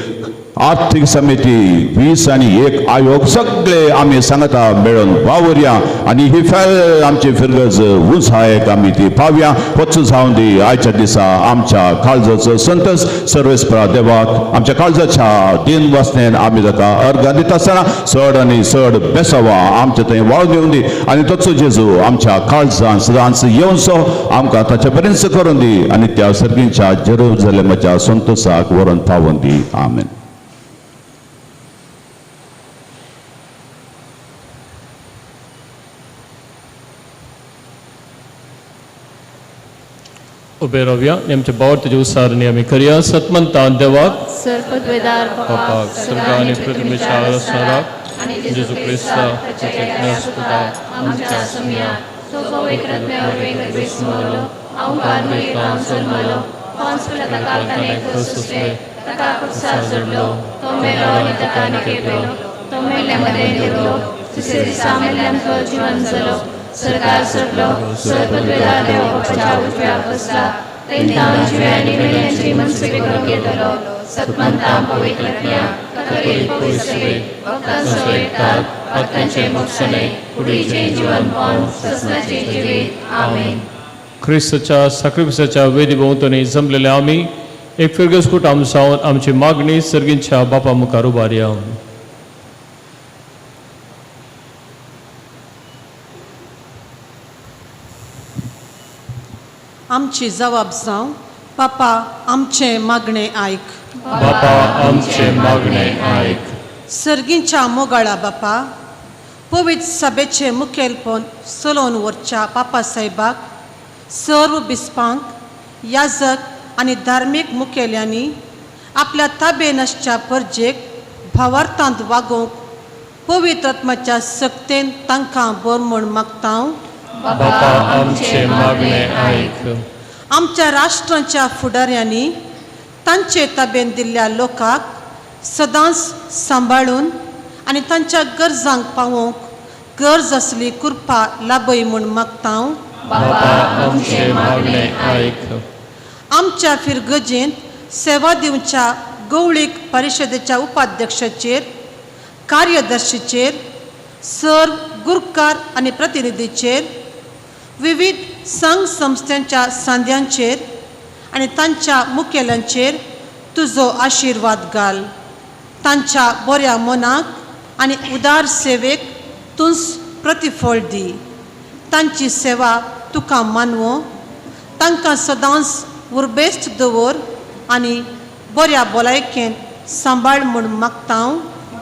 Speaker 4: आर्थिक समिती 20 आणि 1 आयोग सगळे आमी सांगता मेळून वावरया आणि ही फेल आमची फिरगज उंचायेक आमी ती पावया होच जावन दी आयच्या दिसा आमच्या काळजाचो संतोश सर्वेस्परा देवाक आमच्या काळजाच्या दिन वासनेन आमी ताका अर्घ दिता आसतना चड आनी चड बेसवा आमच्या थंय वाळून येवन दी आनी तोचो जेजू आमच्या काळजांत सदांच येवचो आमकां ताचे बरेंच करून दी आनी त्या सर्गींच्या जेरुसलेमाच्या संतोशाक व्हरून पावोवन दी आमेन.
Speaker 3: उबे रावया आणि आमच्या बावरतेच्या उसारणी आम्ही करूया. सतमंतान देवाक
Speaker 2: सर्पद्वेदार
Speaker 3: बापाक स्वर्ग आणि पृथ्वीच्या असणारा जेजू ख्रिस्ता सुद्धा
Speaker 2: आमच्या समिया तो पवित्रत्म्यावर वेगळे विस्मरलो अवकार काम सन्मलो कॉन्सुला तकाने खुसुसे तका कुत्सा जुडलो तो मेलो आणि तकाने केलो तो मेल्यामध्ये निरलो तिसरे सामेल्यांक जीवन जलो सरकार सुटलो सर्पद्वेदार देवाच्या उजव्या बसला तेंतां जिव्यांनी वेळ्यांची मनसे करून घेतलो सतमंतां पवित्रत्म्या कथोलिक पुरुषे भक्तांचो एकतात भक्तांचे मोक्षणे पुढीचे जीवन पावन सस्नाचे जिवीत आमेन.
Speaker 3: ख्रिस्ताच्या साक्रिफिसाच्या वेदी भोवतणी जमलेले आम्ही एक फिरगसकूट आमसावन आमची मागणी सर्गींच्या बापा मुखार उबारया.
Speaker 7: आमची जबाब जावं बापा आमचे मागणे आयक.
Speaker 3: बापा आमचे मागणे आयक.
Speaker 7: सर्गींच्या मोगाळा बापा पवित्र सभेचे मुखेलपण चलोवन व्हरच्या बापा साहेबाक सर्व बिस्पांक याजक आनी धार्मीक मुखेल्यांनी आपल्या ताबेनसच्या परजेक भावार्थांत वागोवंक पवित्र आत्म्याच्या सक्तेन तांकां बर म्हूण मागता.
Speaker 3: बापा आमचे मागणे आयक.
Speaker 7: आमच्या राष्ट्रांच्या फुडाऱ्यांनी तांचे ताबेन दिल्ल्या लोकांक सदांच सांबाळून आनी तांच्या गरजांक पावोवंक गरज असली कृपा लाभय म्हूण मागता.
Speaker 3: बापा आमचे मागणे आयक.
Speaker 7: आमच्या फिरगजेंत सेवा दिवच्या गवळीक परिशदेच्या उपाध्यक्षाचेर कार्यदर्शीचेर सर्व गुरकार आनी प्रतिनिधीचेर विविध संघ संस्थांच्या सांद्यांचेर आनी तांच्या मुखेल्यांचेर तुजो आशिर्वाद घाल. तांच्या बऱ्या मनाक आनी उदार सेवेक तुस प्रतिफळ दी. तांची सेवा तुका मानवो तांकां सदांच उर्बेस्त दवर आनी बऱ्या भलायकेन सांबाळ म्हूण मागता.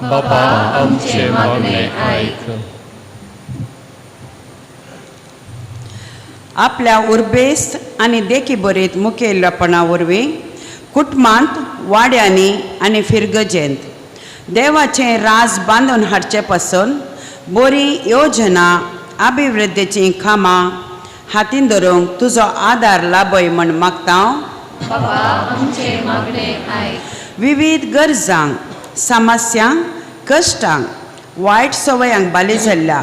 Speaker 3: बापा आमचे मागणे आयक.
Speaker 8: आपल्या उर्बेस्त आनी देखी बरेत मुखेलपणा वरवीं कुटुंबांत वाड्यांनी आनी फिरगजेंत देवाचें राज बांदून हाडचे पासून बरी योजना अभिवृद्धीची कामां हातीन धरूंक तुजो आदार लाभय म्हूण मागता.
Speaker 2: बापा आमचे मागणे आयक.
Speaker 8: विविध गरजांक समस्यांक कश्टांक वायट सवयांक बाली जाल्ल्या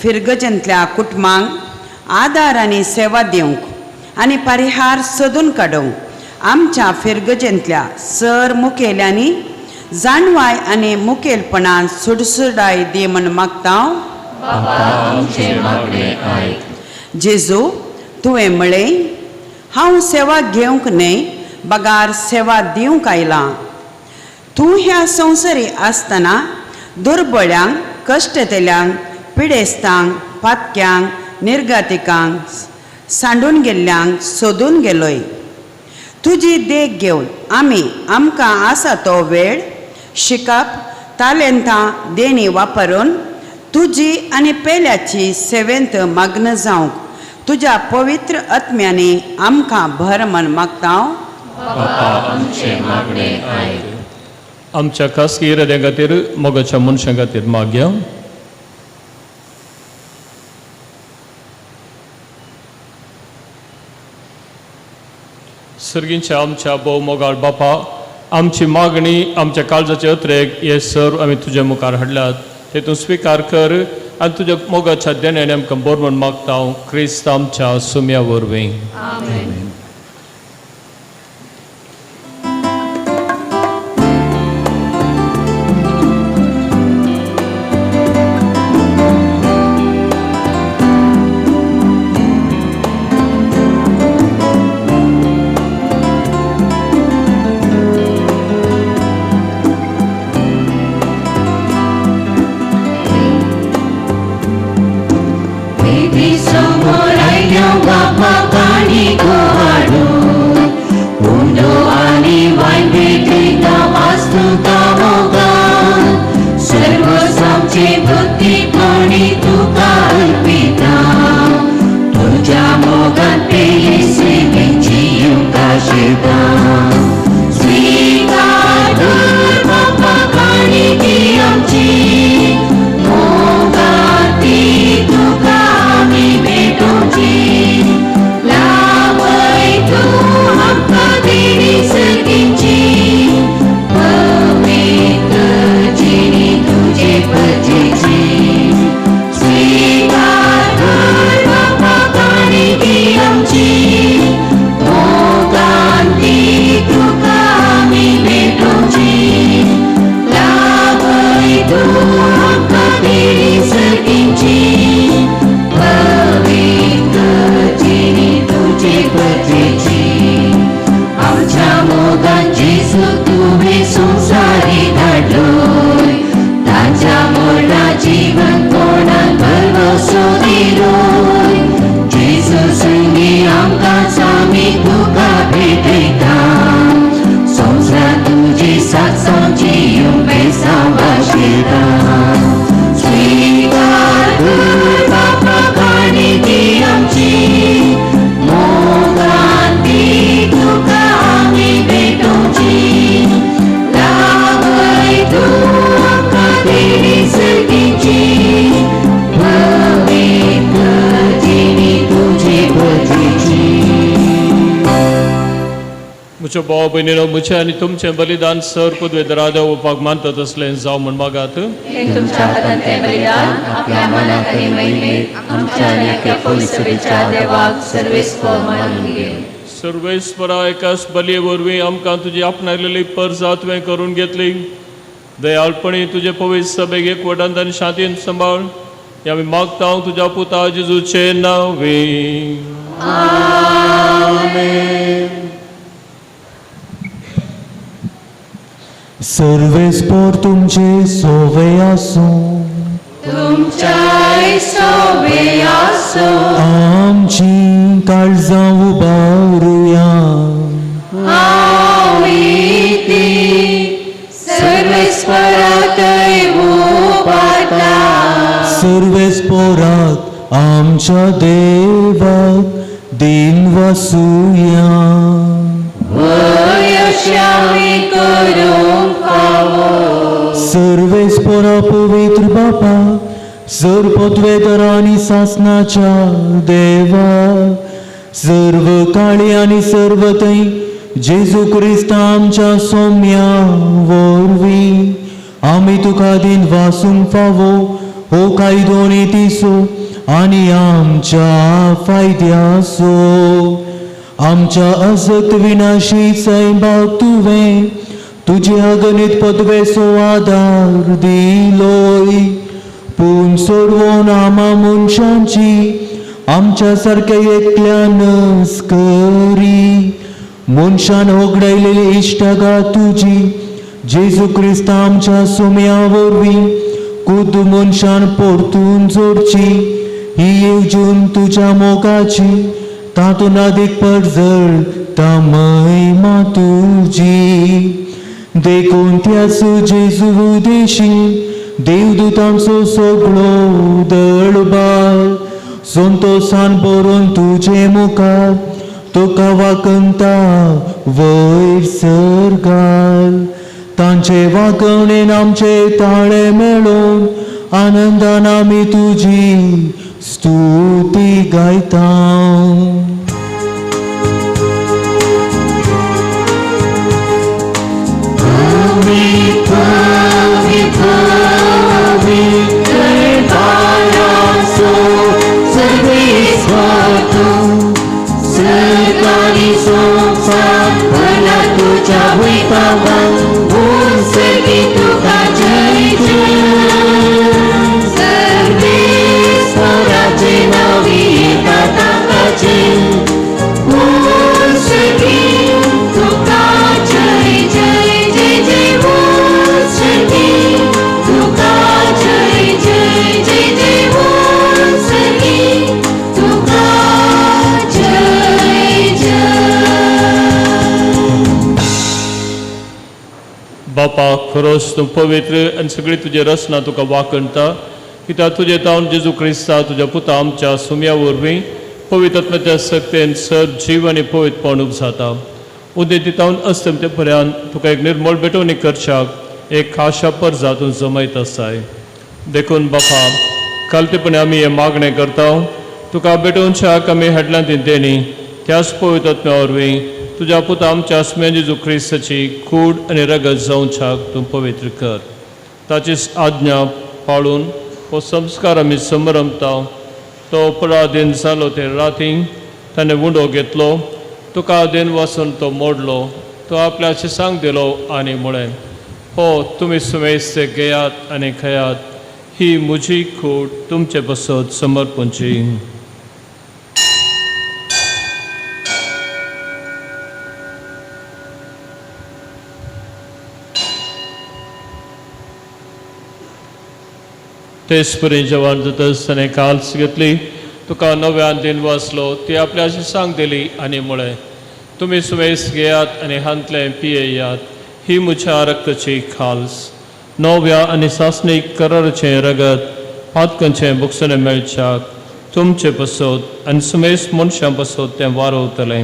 Speaker 8: फिरगजेंतल्या कुटुंबांक आदार आनी सेवा दिवंक आनी परिहार सोदून काडूंक आमच्या फिरगजेंतल्या सर मुखेल्यांनी जाणवाय आनी मुखेलपणान सुडसुडाय दी म्हूण मागता.
Speaker 2: बापा आमचे मागणे आयक.
Speaker 8: जेजू तुवें म्हळें हांव सेवा घेवंक न्हय बगार सेवा दिवंक आयलां. तूं ह्या संवसारी आसतना दुर्बळ्यांक कश्टतेल्यांक पिडेस्तांक पातक्यांक निर्गातिकांक सांडून गेल्ल्यांक सोदून गेलोय. तुजी देख घेवन आमी आमकां आसा तो वेळ शिकप तालेंतां देणी वापरून तुजी आनी पेल्याची सेवेंत मग्न जावंक तुज्या पवित्र आत्म्यांनी आमकां भर म्हूण मागता.
Speaker 2: बापा आमचे मागणे आयक.
Speaker 3: आमच्या खासगी हृदया खातीर मोगाच्या मनशां खातीर मागया. सर्गींच्या आमच्या भोव मोगाळ बापा आमची मागणी आमच्या काळजाचे अत्रेक हे सर्व आमी तुज्या मुखार हाडल्यात ते तूं स्विकार कर आनी तुज्या मोगाच्या देण्याने आमकां बर म्हूण मागता. क्रिस्त आमच्या सुम्या वरवीं
Speaker 2: आमेन. Baby, so more I know, Papa, Panico. स्वीकार कर बाप्पा काणिकी आमची मोगाती तुका आमी भेटोवची लावय तूं आमकां देणी सगळींची पवित्र जिणी तुजे परजेची स्वीकार कर बाप्पा काणिकी आमची मोगाती तुका आमी भेटोवची लावय तूं आमकां देणी सगळींची पवित्र जिणी तुजे परजेची आमच्या मोगान जेजू तुवें संवसारी धाडलोय ताच्या मोडा जीवन कोणाक भरवसो दिलोय जेजू संगी आमकांच आमी तुका भेटयता संवसार तुजी साथ सांची बेसां वाशेता स्वीकार कर बाप्पा काणिकी आमची मोगाती तुका आमी भेटोवची लावय तूं आमकां देणी सगळींची पवित्र जिणी तुजे परजेची
Speaker 3: म्हज्यो भाव भयणीनो म्हजें आनी तुमचें बलिदान सर पदवे दरादा ओपाक मानतात असलें जावं म्हण मागात
Speaker 2: हे तुमच्या हातान तें बलिदान आपल्या मनाक आनी महिमेक आमच्या आनी आख्या पवित्र सभेच्या देवाक सर्वेस्पर मानून घे
Speaker 3: सर्वेस्परा एकाच बलये वरवीं आमकां तुजी आपणायलेली परजा तुवें करून घेतली दयाळपणी तुजे पवित्र सभेक एकवटांत आनी शांतीन सांबाळ हें आमी मागता तुज्या पुता जेजूचे नांवें
Speaker 9: सर्वेस्पर तुमचे सोवे आसूं
Speaker 2: तुमच्या सोबे आसो
Speaker 9: आमची काळजां उबारुया
Speaker 2: हांव इती सर्वेस्पराकय उबारता
Speaker 9: सर्वेस्पराक आमच्या देवाक दिन वासुया
Speaker 2: वयशावी करूंक फावो
Speaker 9: सर्वेस्परा पवित्र बापा सर्वपत्वेतर आनी सासनाच्या देवा सर्व काळी आनी सर्वतय जेजू क्रिस्त आमच्या सौम्या वरवीं आमी तुका दिन वासूंक फावो हो कायदो नितीसो आनी आमच्या फायद्यासो आमच्या असत विनाशी सैभाग तुवें तुजे अगणित पदवेचो आदार दिलोय पूण सर्व नामा मनशांची आमच्या सारके एकल्यानच करी मनशान होगडायलेली इश्टागा तुजी जेजू क्रिस्त आमच्या सोम्या वरवीं खुद मनशान परतून जोडची ही येवजून तुज्या मोगाची तातून अधिक पडझड ता महिमा तुजी देखून त्यासू जेजू उदेशी देवदूतांचो सगळो दळबार संतोषान बरोवन तुजे मुखार तुका वाकंता वयर सरगाल तांचे वाकणेन आमचे ताळे मेळोवन आनंदान आमी तुजी स्तुती गायता
Speaker 3: बापा खरोच तूं पवित्र आनी सगळी तुजी रचना तुका वाकणटा कित्याक तुजे तावन जेजू क्रिस्ता तुज्या पुता आमच्या सुम्या वरवीं पवित्र आत्म्याच्या सक्तेन सर जीव आनी पवित्रपण जाता उदेतितावन असतं ते पर्यंत तुका एक निर्मळ बेटोवणी करशाक एक खाशा परजा तूं जमयत आसाय. देखून बापा कालतेपणे आमी हे मागणें करता तुका बेटोवनशाक आमी हेडलां दितेनी त्याच पवित्र आत्म्या वरवीं तुज्या पुता आमच्या आस्म्या जेजू क्रिस्ताची कूड आनी रगत जावनशाक तूं पवित्र कर. ताची आज्ञा पाळून हो संस्कार आमी समरमता. तो पराधीन जालो ते रातीं ताणें उंडो घेतलो, तुका आदेन वचून तो मोडलो, तो आपल्या शिसांक दिलो आनी म्हळें, हो तुमी सुमेस्त घेयात आनी खयात, ही म्हजी कूड तुमचे बसत समर्पणची. तेच परी जेवण जातच ताणें काल्स घेतली, तुका नव्यान दिन वाचलो, ती आपल्या शिसांक दिली आनी म्हळें, तुमी सुमेस घेयात आनी हांतलें पियेयात, ही म्हज्या रक्ताची खाल्स. नव्या आनी सासणीक कराराचें रगत पातकांचें बुकसणें मेळच्याक तुमचे बसत आनी सुमेस मनशां बसत तें वारवतलें,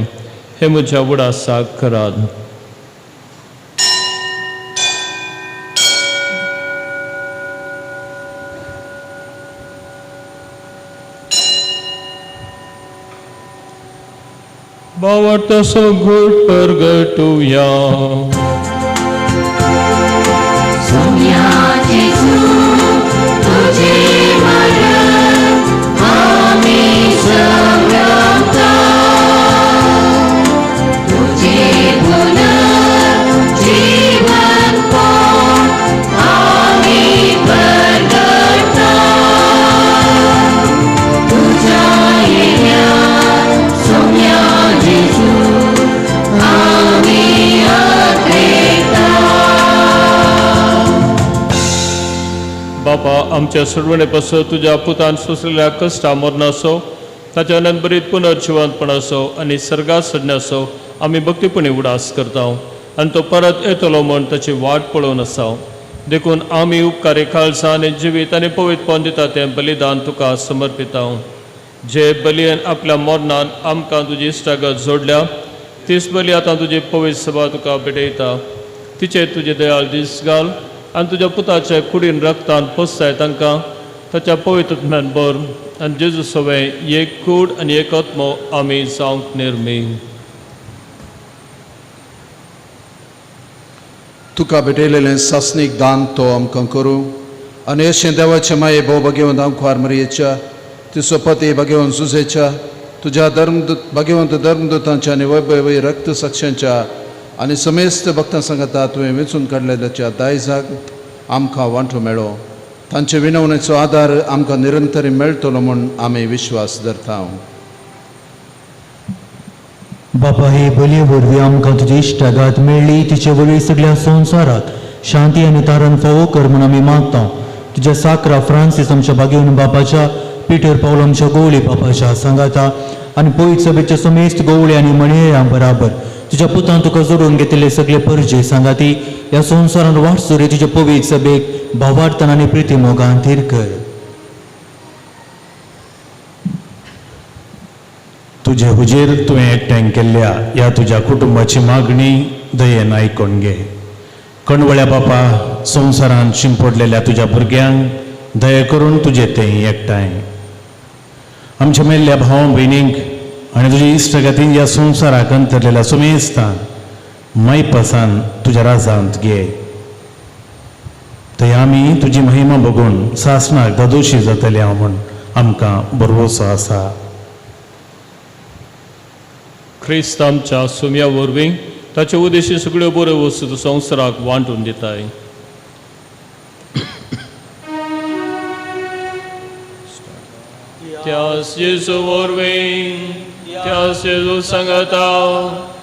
Speaker 3: हे म्हज्या उडासाक करात. बावटसो घुट परगटुया. बापा आमच्या सोडवणे पासो तुज्या पुतान सोंसलेल्या कश्टा मरणासो ताच्या अनंतरीत पुनर्जिवंतपणासो आनी सर्गात सडण्यासो आमी भक्तीपणी उडास करता आनी तो परत येतलो म्हण ताची वाट पळोवन आसा. देखून आमी उपकारी खालसा आनी जिवीत आनी पवित्रपण दिता तें बलिदान तुका समर्पिता. जे बलियेन आपल्या मरणान आमकां तुजी इश्टागत जोडल्या, तीच बली आतां तुजी पवित्र सभा तुका भेटयता. तिचेर तुजे दयाळ दीस घाल आनी तुज्या पुताच्या कुडीन रक्तान पोसताय तांकां ताच्या पवित्रत्म्यान बर आनी जेजू सवें एक कूड आनी एक आत्मो आमी जावंक निर्मी.
Speaker 10: तुका भेटयलेलें सासणीक दान तो आमकां करूं आनी अशें देवाचे माये भोव भाग्यवंत आमकां मरयेच्या तिचो पती भाग्यवंत जुजेच्या तुज्या भाग्यवंत धर्मदूतांच्या आनी वैभवी रक्त साक्षांच्या आनी समेस्त भक्तां सांगता तुवें वेंचून काडलेल्याच्या दायजाक आमकां वांटो मेळो. तांचे विनवणेचो आदार आमकां निरंतरी मेळटलो म्हूण आमी विश्वास धरता.
Speaker 9: बापा हे बलये वरवीं आमकां तुजी इश्टागात मेळ्ळी, तिचे वरवीं सगळ्या संवसाराक शांती आनी तारण फावो कर म्हूण आमी मागता. तुज्या साकरा फ्रांसीस आमच्या भाग्यवन बापाच्या, पिटर पावल आमच्या गोवळी बापाच्या सांगाता आनी पवित्र सभेच्या समेस्त गोवळी आनी मणियां बराबर तुज्या पुतान तुका जोडून घेतिल्ले सगळे परजे सांगाती ह्या संवसारान वाटसुरी तुजे पवित्र सभेक भावार्थान आनी प्रिती मोगान थीर कर.
Speaker 11: तुजे हुजेर तुवें एकठांय केल्ल्या ह्या तुज्या कुटुंबाची मागणी दयेन आयकून घे. कणवळ्या बापा संवसारान शिंपडलेल्या तुज्या भुरग्यांक दये करून तुजे तें एकठांय. आमच्या मेल्ल्या भावां भयणींक आनी तुजे इश्टगतीन ह्या संवसाराक अंतरलेल्या सुमेस्तान मायपासान तुज्या राजांत घे. थंय आमी तुजी महिमा बघून सासणाक दादोशी जातले हांव म्हूण आमकां भरवोसो आसा.
Speaker 3: ख्रिस्त आमच्या सुम्या वरवीं ताचे उद्देशी सगळ्यो बऱ्यो वस्तू संवसाराक वांटून दिताय. त्यास जेजू वरवीं त्यास जेजू सांगता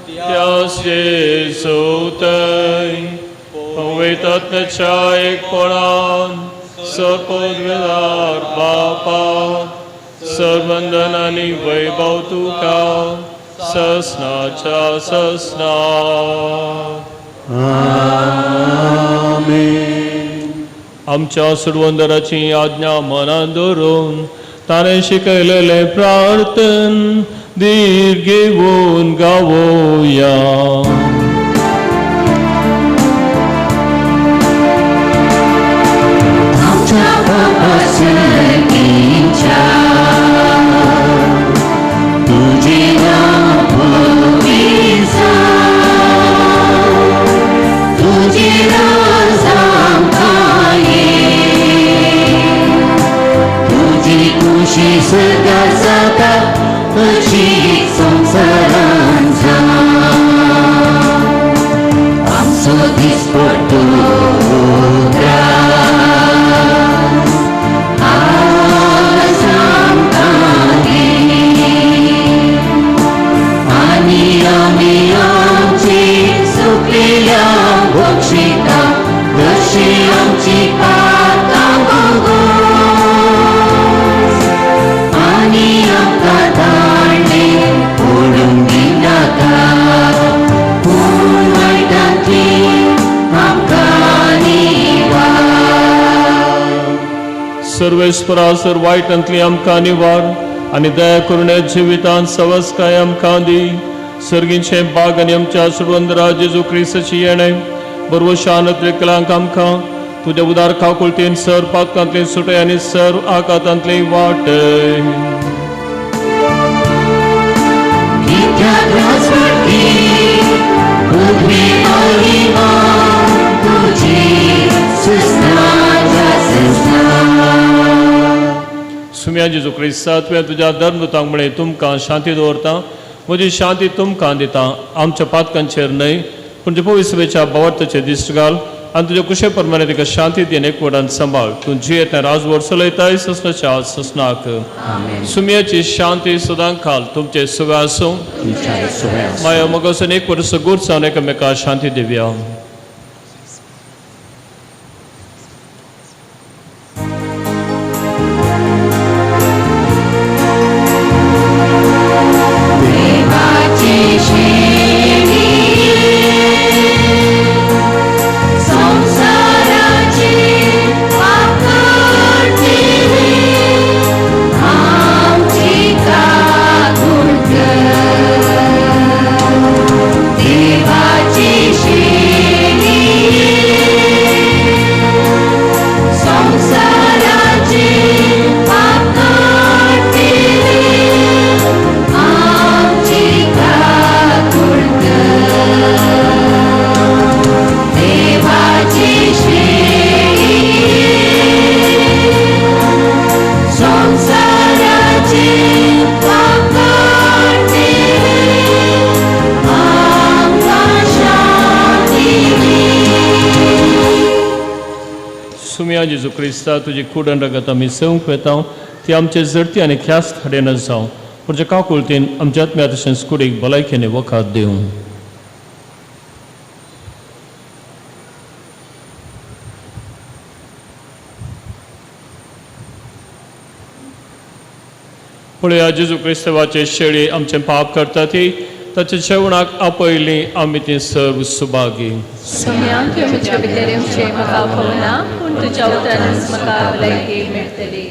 Speaker 3: त्यास जेजू थंय पवित्र आत्म्याच्या एकपणान सर्वोद्वेदार बापा सर्वंदन आनी वैभव तुका ससनाच्या ससना. आमच्या सुडवंदराची आज्ञा मनान दवरून ताने शिकलेले प्रार्थन धीर घेऊन गावोया. सर्वेस्परा सर वायटांतली आमकां निवार आनी दया करून जिवितांत सवस काय आमकां दी. सर्गींचे बाग आनी आमच्या सुरवंदरा जेजू क्रिस्ताची येणे बरोबर शानतले कलांक आमकां तुज्या उदार काकुळतेन सर पातकांतली सुटय आनी सर आकांतांतली वाटय. सुम्या जेजू क्रिस्ता तुवें तुज्या धर्मदूतांक म्हळें तुमकां शांती दवरता, म्हजी शांती तुमकां दिता. आमच्या पातकांचेर न्हय पूण तुजे पवित्रतेच्या भवार्थाचेर दिश्ट घाल आनी तुजे कुशे प्रमाणे तिका शांती दिवन एकवटान सांबाळ. तूं जियेता राजभर चलयताय ससनाच्या ससनाक. सुम्याची शांती सदांच घाल तुमचे सुवे आसूं. माया मोगासून एक वर्स गूढ जावन एकामेकाक शांती दिवया. जेजू क्रिस्ता तुजी कुडन रगत आमी सेवंक वेता ती आमचे जडती आनी ख्यास्त हाडेन जावं पूण जे काकुळतेन आमच्या आत्म्या तशेंच कुडीक भलायकेने वखाद दिवं. पळया जेजू क्रिस्तवाचे शेळी आमचे पाप करता ती ताच्या जेवणाक आपयली आमी ती सर्व सुभागी.
Speaker 2: सुम्यांक म्हज्या भितर येवचें म्हाका कळना पूण तुज्या उतरांच म्हाका भलायकी मेळटली.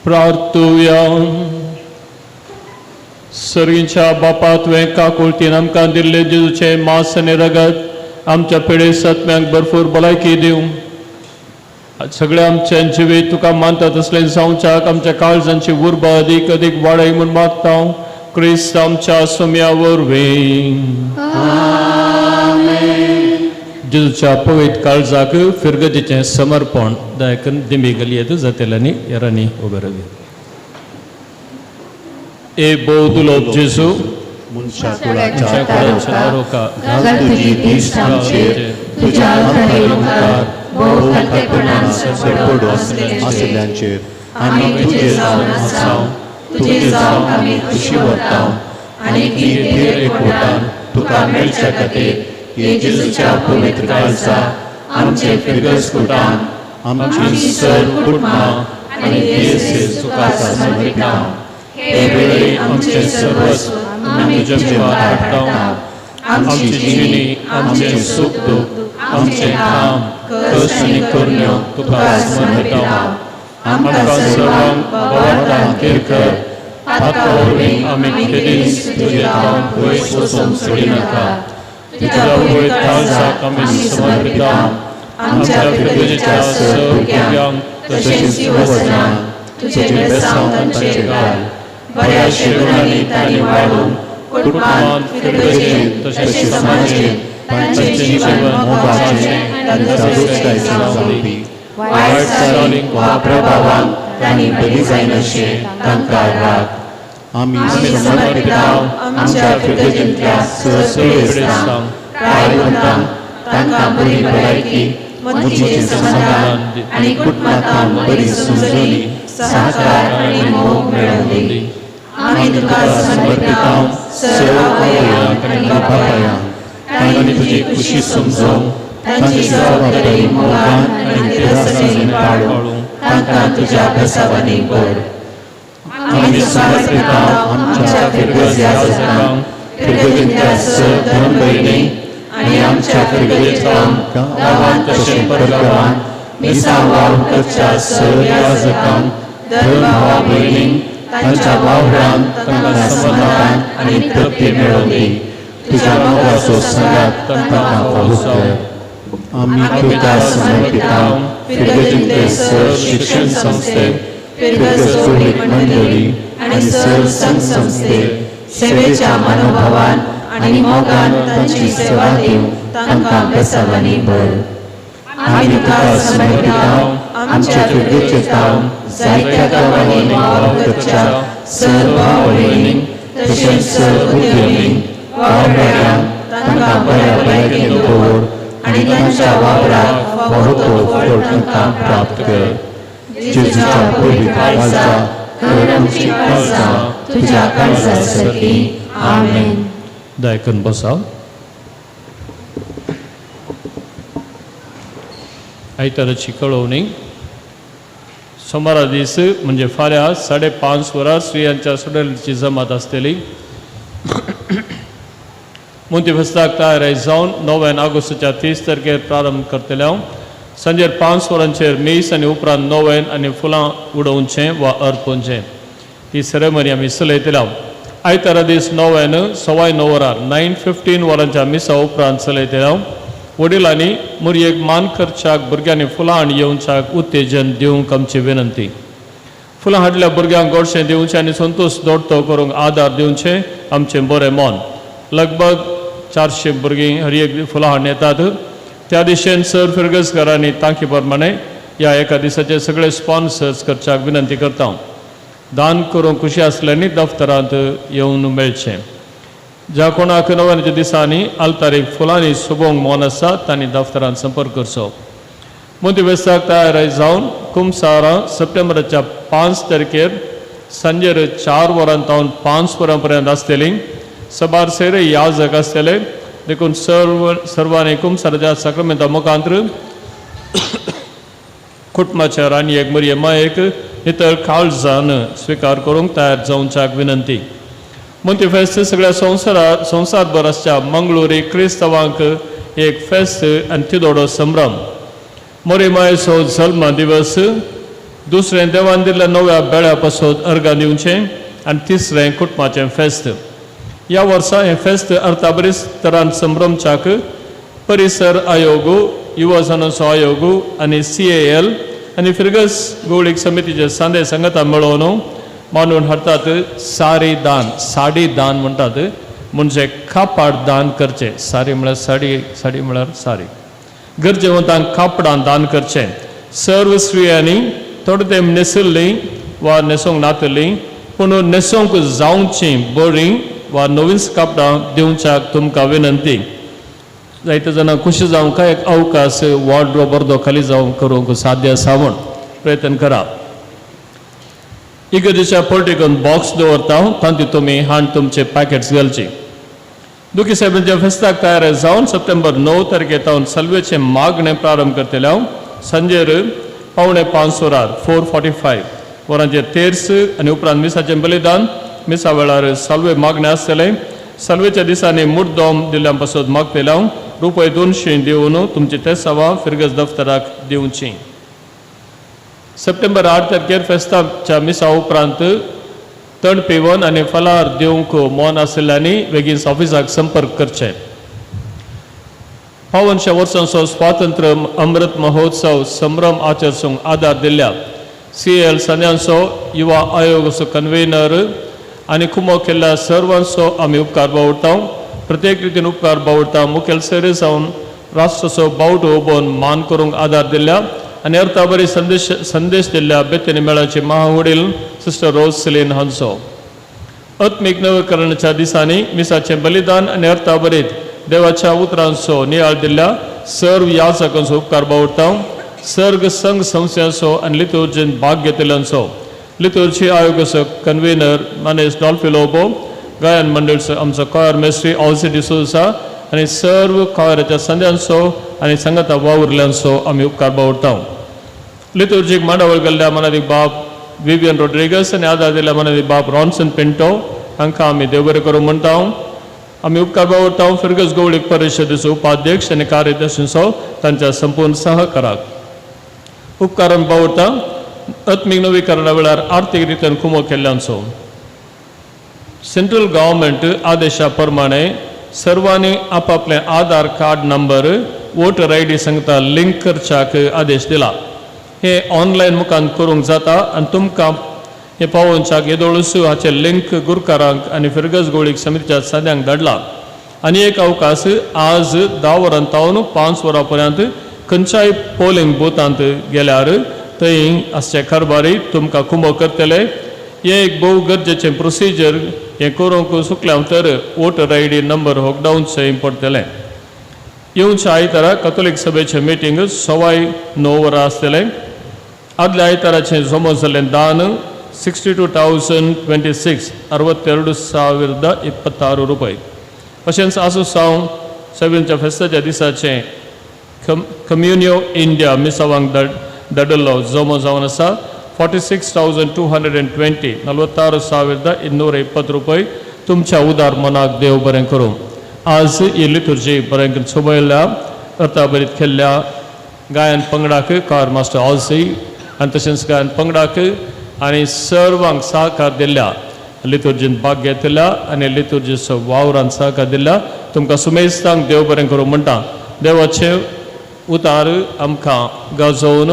Speaker 3: प्रार्थुया. सर्गींच्या बापा तुवें काकुळतीन आमकां दिल्ले जेजूचे मांस आनी रगत आमच्या पिळे सत्म्यांक भरपूर भलायकी दिवं. सगळे आमचे जिवीत तुका मानता तसले जावच्याक आमच्या काळजांची उर्बा अदीक अदीक वाडय म्हूण मागता क्रिस्त आमच्या सोम्या वरवीं. जेजूच्या पवित्र काळजाक फिरगतीचें समर्पण दायकन दिमी गलयेत जातेल्यांनी यारांनी उबे रावी. ए बोदुलोब जेजू
Speaker 2: मनशा कुळाच्या रोका घाल तुजी दिश्ट आमचेर तुज्या कडेन भोव खालतेपणान सरपडू आसलेल्यांचेर आमी तुजे जावन आसाव. तुजे जावन आमी खुशी वरताव आनी कितें एकवटान तुका मेळच्या खातीर हे जेजूच्या पवित्र काळजा आमचे फिरगसकुटान आमची सर्व कुटुंबां आनी देश तुका समर्पिताव. हे वेळी आमचे सर्वस्व आमी तुजे वाटाव. आमची जिणी आमचे सुख दुख आमचे काम कश्ट आनी करण्यो तुका समर्पिताव. आमकां सर्वांक भवार्थान केरकर ताका वरवीं आमी केदीस तुजे नांव वयर वचूंक सोडिनाका. तुज्या पवित्र काळजाक आमी समर्पिताव. आमच्या फिरगेच्या सर्व भुरग्यांक तशेंच युवजनांक तुजे बेसांव तांचेर घाल. बऱ्या शिरोडांनी तांणी वाडून कुटुंबांत फिरगेचें तशेंच समाजीक तांचें जीवन मोगाचें आनी जागृताय जावपी वायट चालींक वा प्रभावांक तांणी बली जायनाशें तांकां राख. आमी समर्पिताव आमच्या फिरगेंतल्या पिडेस्तांक प्रायवंतांक तांकां बरी भलायकी मुजीचें समाधान आनी कुटुंबांत बरी समजणी सहकार आनी मोग मेळोवन दी. आमी तुका समर्पिताव सर्व अवयवांक आनी बापायांक तांणी तुजी खुशी समजोवंक तांची जबाबदारी मोगान आनी तिरस्कारान पाळूंक तांकां तुज्या बेसावांनी भर. आमी समर्पिताव आमच्या फिरगत याजकांक फिरगतींतल्या सर्व धर्म भयणी आनी आमच्या फिरगतींतल्या गांवांत तशेंच परगांवांत मिसांव वावर करच्या सर्व याजकांक धर्म भावा भयणींक तांच्या वावरांत तांकां समाधान आनी तृप्ती मेळोवन दी. तुज्या मोगाचो संगात तांकां पावोकर. आमी तुका समर्पिताव फिरगतींतले सर्व शिक्षण संस्थे फिरगत सोडीक मंडळी आनी सर्व संघ संस्थे सेवेच्या मनोभावान आनी मोगान तांची सेवा दिवंक तांकां बेसावांनी भर. आमी तुका समर्पिताव आमच्या फिरगेचे काम जायत्या गांवांनी वावर करच्या सर्व भाव भयणींक तशेंच सर्व उद्यमींक वावड्यांक तांकां बऱ्या भलायकेन दवर आनी तांच्या वावराक फावो फळ तांकां प्राप्त कर. जेजूच्या पवित्र काळजा कर आमची काळजां तुज्या काळजा सारकी. आमेन.
Speaker 3: दायकन बसाव. आयताराची कळवणी. सोमारा दीस म्हणजे फाल्यां 5:30 वरां स्त्रियांच्या सुडारीची जमात आसतली. मुंतिफेस्ताक तयार जावन 9 ऑगस्टाच्या 30 तारखेर प्रारंभ करतले. सांजेर 5 वरांचेर मीस आनी उपरांत 9 आनी फुलां उडोवचें वा अर्पोवचें. ही सेरेमनी आमी चलयतल्या. आयतारा दीस 9 सवाय 9 वरां 9:15 वरांच्या मिसा उपरांत चलयतल्या. वडिलांनी मुरयेक मान करच्याक भुरग्यांनी फुलां हाडून येवच्याक उत्तेजन दिवंक आमची विनंती. फुलां हाडल्या भुरग्यांक गोडशें दिवचें आनी संतोश दोडतो करूंक आदार दिवचें आमचें बरें मोन. लगभग 400 भुरगीं हर एक फुलां हाडून येतात. त्या दिशेन सर फिरगसकारांनी तांकी प्रमाणे ह्या एका दिसाचे सगळे स्पॉन्सर्स करच्याक विनंती करता. दान करूंक खुशी आसल्यांनी दफ्तरांत येवन मेळचें. ज्या कोणाक नव्याच्या दिसांनी आल्तारीक फुलांनी सोबोवंक मोन आसा तांणी दफ्तरांत संपर्क करचो. मुंतिफेस्ताक तयार जावन कुमसारा सप्टेंबराच्या 5 तारखेर सांजेर 4 वरांतावन 5 वरां पर्यंत आसतली. सबार सेरे याजक आसतले देखून सर्वांनी कुमसाराच्या साक्रमेंता मुखांतर कुटुंबाच्या राणयेक मरिये मायेक नितळ काळजान स्विकार करूंक तयार जावच्याक विनंती. मुंतिफेस्त सगळ्या संवसारभर आसच्या मंगळुरी क्रिस्तवांक एक फेस्त आनी तिदोडो संभ्रम. मोरी मायेचो जल्म दिवस दुसरें देवान दिल्ल्या नव्या बेळ्या पासून अर्गां दिवचें आनी तिसरें कुटुंबाचें फेस्त. ह्या वर्सा हें फेस्त अर्थाबरीस तरान संभ्रमच्याक परिसर आयोग, युवा जनोत्सव आयोग आनी CAL आनी फिरगस गवळीक समितीचे सांदे संगता मेळोवन मांडून हाडटात साडी दान म्हणटात, म्हणजे कापड दान करचें. साडी म्हळ्यार साडी म्हळ्यार साडी. गरजेवंतांक कापडां दान करचें. सर्व स्त्रियांनी थोडें तें न्हेसुल्लीं वा न्हेसोंक नातलीं पूण न्हेसोंक जावचीं बरीं वा नवीन कापडां दिवच्याक तुमकां विनंती. जायते जाणां खुशी जावं काय एक अवकाश वॉर्ड्रोब अर्दो खाली जावं करूंक साध्य आसा म्हूण प्रयत्न करा. इगर्जेच्या पॉलिटिकल बॉक्स दवरता, तातूंत तुमी हाड तुमचे पॅकेट्स घालची. दुखी साहेबांच्या फेस्ताक तयार जावन सप्टेंबर 9 तारखेर सलवेचे मागणें प्रारंभ करतले. सांजेर 4:45 वरार 4:45 वरांचेर तेर्स आनी उपरांत मिसाचें बलिदान. मिसा वेळार सलवे मागणें आसतलें. सलवेच्या दिसांनी मुद्दम दिल्ल्या पासून मागतले. ₹200 दिवन तुमची तेसावां फिरगस दफ्तराक दिवचीं. सप्टेंबर 8 तारखेर फेस्ताच्या मिसा उपरांत तण पिवन आनी फलार दिवंक मौन आशिल्ल्यांनी बेगीन ऑफिसाक संपर्क करचे. 55 वर्सांचो स्वातंत्र्य अमृत महोत्सव संभ्रम आचरसूंक आदार दिल्ल्या CAL सांद्यांचो युवा आयोगाचो कन्व्हेनर आनी कुमो केल्ल्या सर्वांचो आमी उपकार बावडटा. प्रत्येक रितीन उपकार बावडटा. मुखेल सैरे जावन राष्ट्राचो बावटो उबोवन मान करूंक आदार दिल्ल्या आनी अर्थाबरी संदेश दिल्ल्या बेतेनी मेळाची महावडील सिस्टर रोज सिलीन हांचो. आत्मीक नवीकरणाच्या दिसांनी मिसाचें बलिदान आनी अर्थाबरीत देवाच्या उतरांचो नियाळ दिल्ल्या सर्व याजकांचो उपकार बावडटा. सर्ग संघ संस्थांचो आनी लितुर्जीन भाग घेतिल्ल्यांचो. लितुर्जी आयोगाचो कन्व्हेनर मानेस डॉल्फिलोबो, गायन मंडळचो आमचो कॉयर मेस्ट्री ऑल्सी डिसोसा आनी सर्व कॉयराच्या संद्यांचो आनी संगता वावुरल्यांचो आमी उपकार बावडटा. लितुर्जीक मांडावळ घाल्ल्या मनादी बाब विवियन रोड्रिगस आनी आदार दिल्ल्या मनादी बाब रॉन्सन पिंटो हांकां आमी देव बरें करूं म्हणटा. आमी उपकार बावडटा फिरगस गवळीक परिशदेचो उपाध्यक्ष आनी कार्यदर्शींचो तांच्या संपूर्ण सहकाराक उपकारान बावडटा. आत्मीक नवीकरणा वेळार आर्थीक रितीन कुमो केल्ल्यांचो. सेंट्रल गव्हर्मेंट आदेशा प्रमाणे सर्वांनी आपापले आधार कार्ड नंबर वोटर ID संगता लिंक करच्याक आदेश दिला. हे ऑनलायन मुखान करूंक जाता आनी तुमकां हे पावोवच्याक येदोळूच हाचे लिंक गुरकारांक आनी फिरगस गवळीक समितीच्या सद्यांक धाडला. आनी एक अवकाश आज 10 वरांतावन 5 वरां पर्यंत खंयच्याय पोलिंग बुथांत गेल्यार थंय आसचे कारभारी तुमकां कुमो करतले. हें एक भोव गरजेचें प्रोसिजर. हें करूंक चुकल्या तर वोटर ID नंबर होक डावनचें पडटलें. येवच्या आयतारा कॅथोलीक सभेचें मिटींग 9:15 वरां आसतलें. आदल्या आयताराचें जमो जाल्लें दान ₹62,026 ₹62,026 अशेंच आसूं सावन सगळ्यांच्या फेस्ताच्या दिसाचें कम्युनियो इंडिया मिसावांक धाडिल्लो जमो जावन आसा ₹46,220 ₹46,220 तुमच्या उदार मनाक देव बरें करूं. आज ही लितुर्जी बरें सोबयल्या अर्थाबरीत केल्ल्या गायन पंगडाक कॉयर मास्टर ऑल्सी आनी तशेंच गायन पंगडाक आनी सर्वांक सहकार दिल्ल्या लितुर्जीन भाग घेतिल्ल्या आनी लितुर्जीचो वावरान सहकार दिल्ल्या तुमकां सुमेस्तांक देव बरें करूं म्हणटा. देवाचे उतार आमकां गाजोवन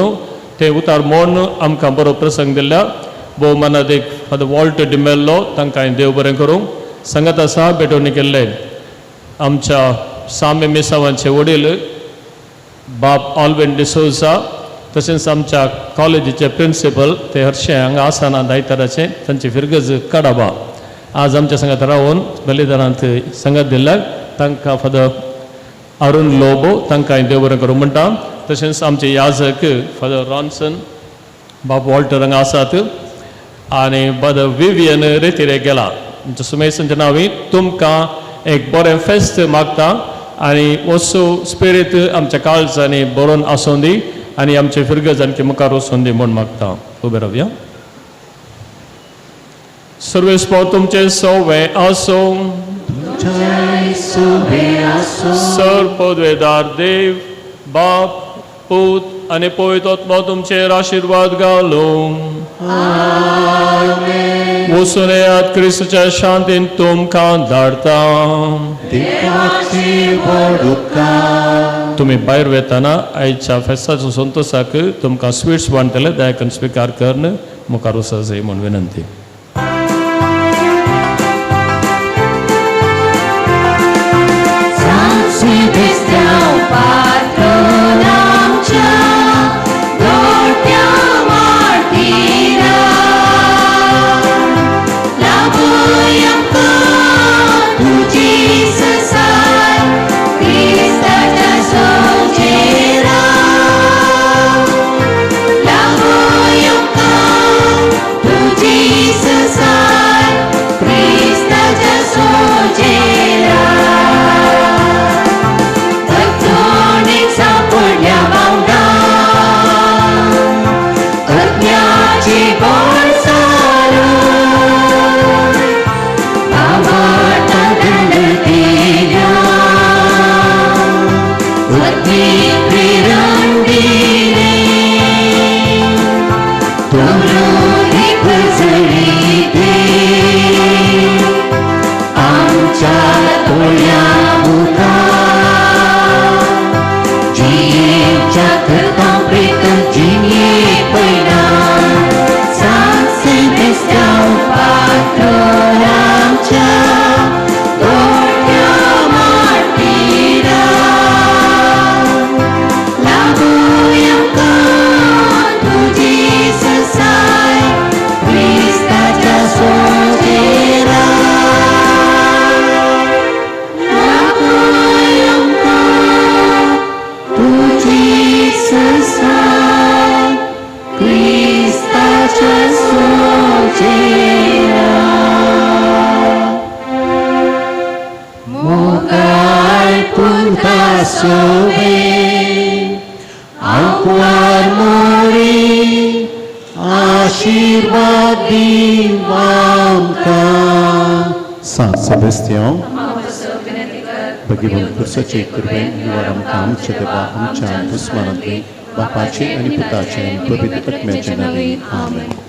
Speaker 3: ते उतार मोडून आमकां बरो प्रसंग दिल्ल्या भोवमानादीक फादर वॉल्ट डिमेल्लो तांकां देव बरें करूं. सांगात आसा भेटोवणी केल्ले आमच्या सामे मेसावांचे वडील बाब ऑल्विन डिसोजा तशेंच आमच्या कॉलेजीचे प्रिंसिपल ते हरशे हांगा आसना आयताराचे तांची फिरगज काडाबा आज आमच्या सांगात रावून बलिदानांत सांगात दिल्याक तांकां फादर अरुण लोबो तांकां देव बरें करूं म्हणटा. तशेंच आमचे याजक फादर रॉन्सन बाब वॉल्टर हांगा आसात आनी फादर विवियन रेतीरे गेला. सुमेसांच्या नांवी तुमकां एक बरें फेस्त मागता आनी वसू स्पिरीट आमच्या काळजांनी बरोवन आसूं दी आनी आमचे फिरगज आनी मुखार वचून दी म्हूण मागता. उबे रावया. सर्वेस्पो तुमचे सोवे आसो सर्व पदवेदार देव बाप पूत आनी पवित्र आत्मा तुमचेर आशीर्वाद घालो वचून येयात क्रिस्तुच्या शांतीन तुमकां धाडटा तुम्ही भायर वेताना आयच्या फेस्ताचो संतोशाक तुमकां स्वीट्स वांटतले दयाकन स्वीकार करून मुखार वचचें म्हूण विनंती
Speaker 12: San Sebastian, बघिवन पुरुषाचे कृपेन निवार आमकां आमचे देवा आमच्या दुस्मानांतली बापाचे आनी पुताचे आनी पवित्र आत्म्याचे नांवान आमेन